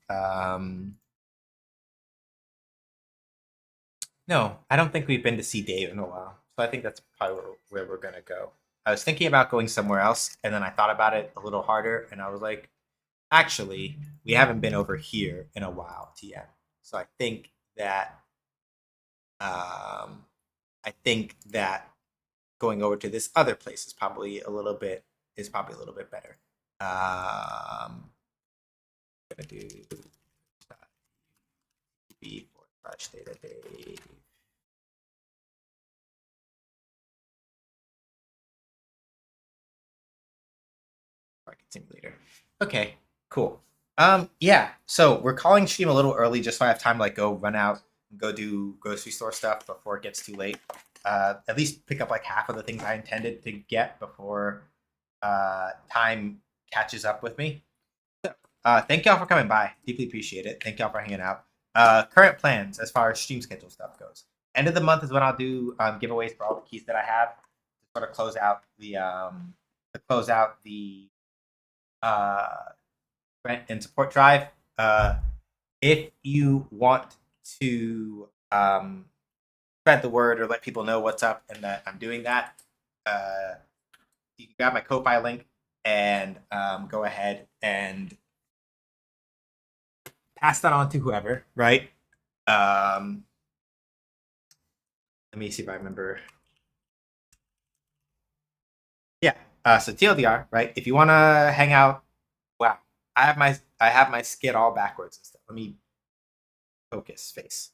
S1: no, I don't think we've been to see Dave in a while. So I think that's probably where we're gonna go. I was thinking about going somewhere else, and then I thought about it a little harder, and I was like, actually, we haven't been over here in a while, TM. So I think that going over to this other place is probably a little bit better. Gonna do /data Dave. Market simulator. Okay, cool. Yeah. So we're calling stream a little early just so I have time to like go run out and go do grocery store stuff before it gets too late. At least pick up like half of the things I intended to get before time catches up with me. So, thank y'all for coming by. Deeply appreciate it. Thank y'all for hanging out. Current plans as far as stream schedule stuff goes. End of the month is when I'll do giveaways for all the keys that I have to sort of close out the rent and support drive. If you want to spread the word or let people know what's up and that I'm doing that, you can grab my Ko-Fi link and go ahead and pass that on to whoever, right? Let me see if I remember. Yeah. So TLDR, right? If you want to hang out, wow, I have my skit all backwards and stuff. Let me focus face.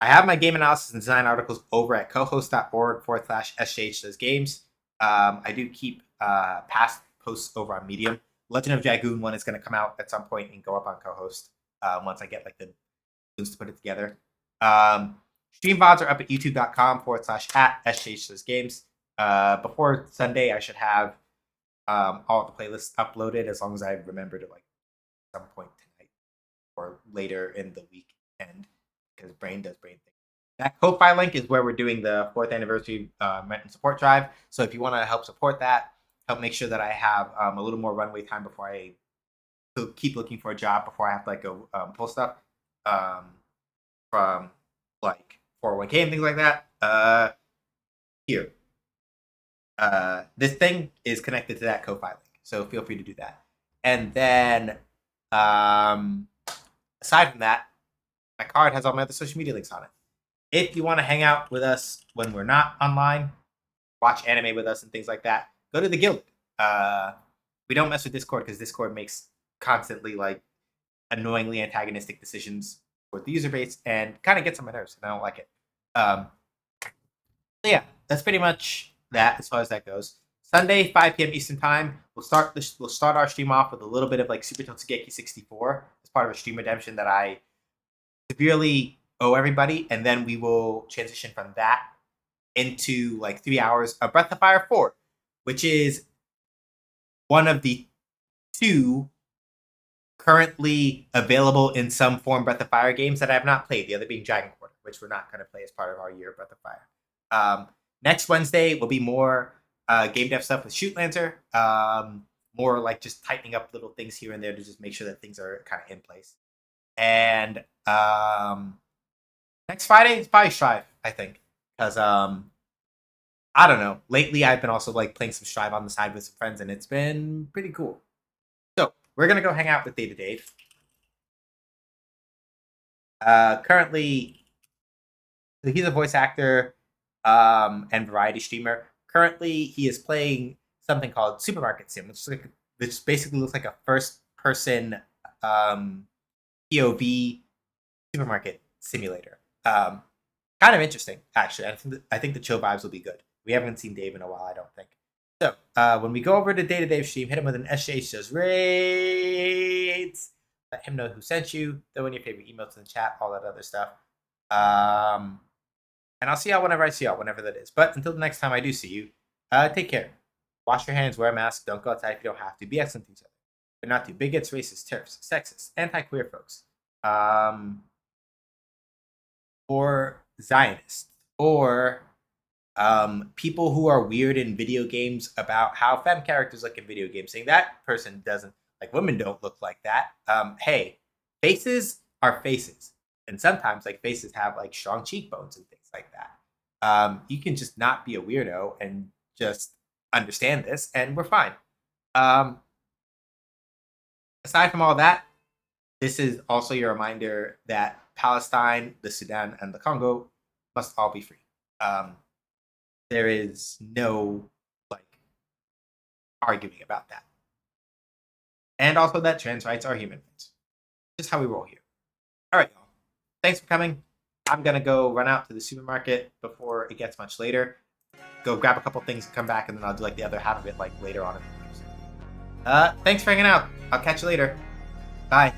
S1: I have my game analysis and design articles over at cohost.org/SJHdoesgames. I do keep past posts over on Medium. Legend of Dragoon one is going to come out at some point and go up on co-host once I get like the tools to put it together. Stream VODs are up at youtube.com/@SJHdoesgames. Before Sunday, I should have all the playlists uploaded as long as I remember to like some point or later in the weekend because Brain does Brain things. That Ko-Fi link is where we're doing the 4th anniversary rent and support drive. So if you want to help support that, help make sure that I have a little more runway time before I keep looking for a job before I have to like go pull stuff from like 401k and things like that. Here. This thing is connected to that Ko-Fi link, so feel free to do that. And then, aside from that, my card has all my other social media links on it. If you want to hang out with us when we're not online, watch anime with us and things like that, go to the guild. We don't mess with Discord because Discord makes constantly like annoyingly antagonistic decisions for the user base and kind of gets on my nerves, and I don't like it. So yeah, that's pretty much that as far as that goes. Sunday, 5 p.m. Eastern Time, we'll start our stream off with a little bit of like Super Totsugeki 64 as part of a stream redemption that I severely owe everybody, and then we will transition from that into like 3 hours of Breath of Fire 4, which is one of the 2 currently available in some form Breath of Fire games that I have not played, the other being Dragon Quarter, which we're not going to play as part of our year of Breath of Fire. Next Wednesday will be more game dev stuff with Shoot Lancer, more like just tightening up little things here and there to just make sure that things are kind of in place. And next Friday is probably Strive, I think, because I don't know. Lately, I've been also like playing some Strive on the side with some friends, and it's been pretty cool. So we're gonna go hang out with Data Dave. Currently, he's a voice actor and variety streamer. Currently, he is playing something called Supermarket Sim, which basically looks like a first-person POV supermarket simulator. Kind of interesting, actually. I think the chill vibes will be good. We haven't seen Dave in a while, I don't think. So, when we go over to Data Dave stream, hit him with an SJH does raids. Let him know who sent you. Throw in your favorite emails in the chat, all that other stuff. And I'll see y'all whenever I see y'all, whenever that is. But until the next time I do see you, take care. Wash your hands, wear a mask, don't go outside if you don't have to. Be excellent to each other. But not to bigots, racists, TERFs, sexists, anti-queer folks. Or Zionists. Or people who are weird in video games about how femme characters look in video games, saying that person doesn't, like women don't look like that. Hey, faces are faces. And sometimes like faces have like strong cheekbones and things like that. You can just not be a weirdo and just understand this, and we're fine. Aside from all that, this is also your reminder that Palestine, the Sudan, and the Congo must all be free. There is no like arguing about that. And also that trans rights are human rights. Just how we roll here. All right, y'all. Thanks for coming. I'm going to go run out to the supermarket before it gets much later. Go grab a couple things and come back, and then I'll do like the other half of it like later on in the videos. Thanks for hanging out. I'll catch you later. Bye.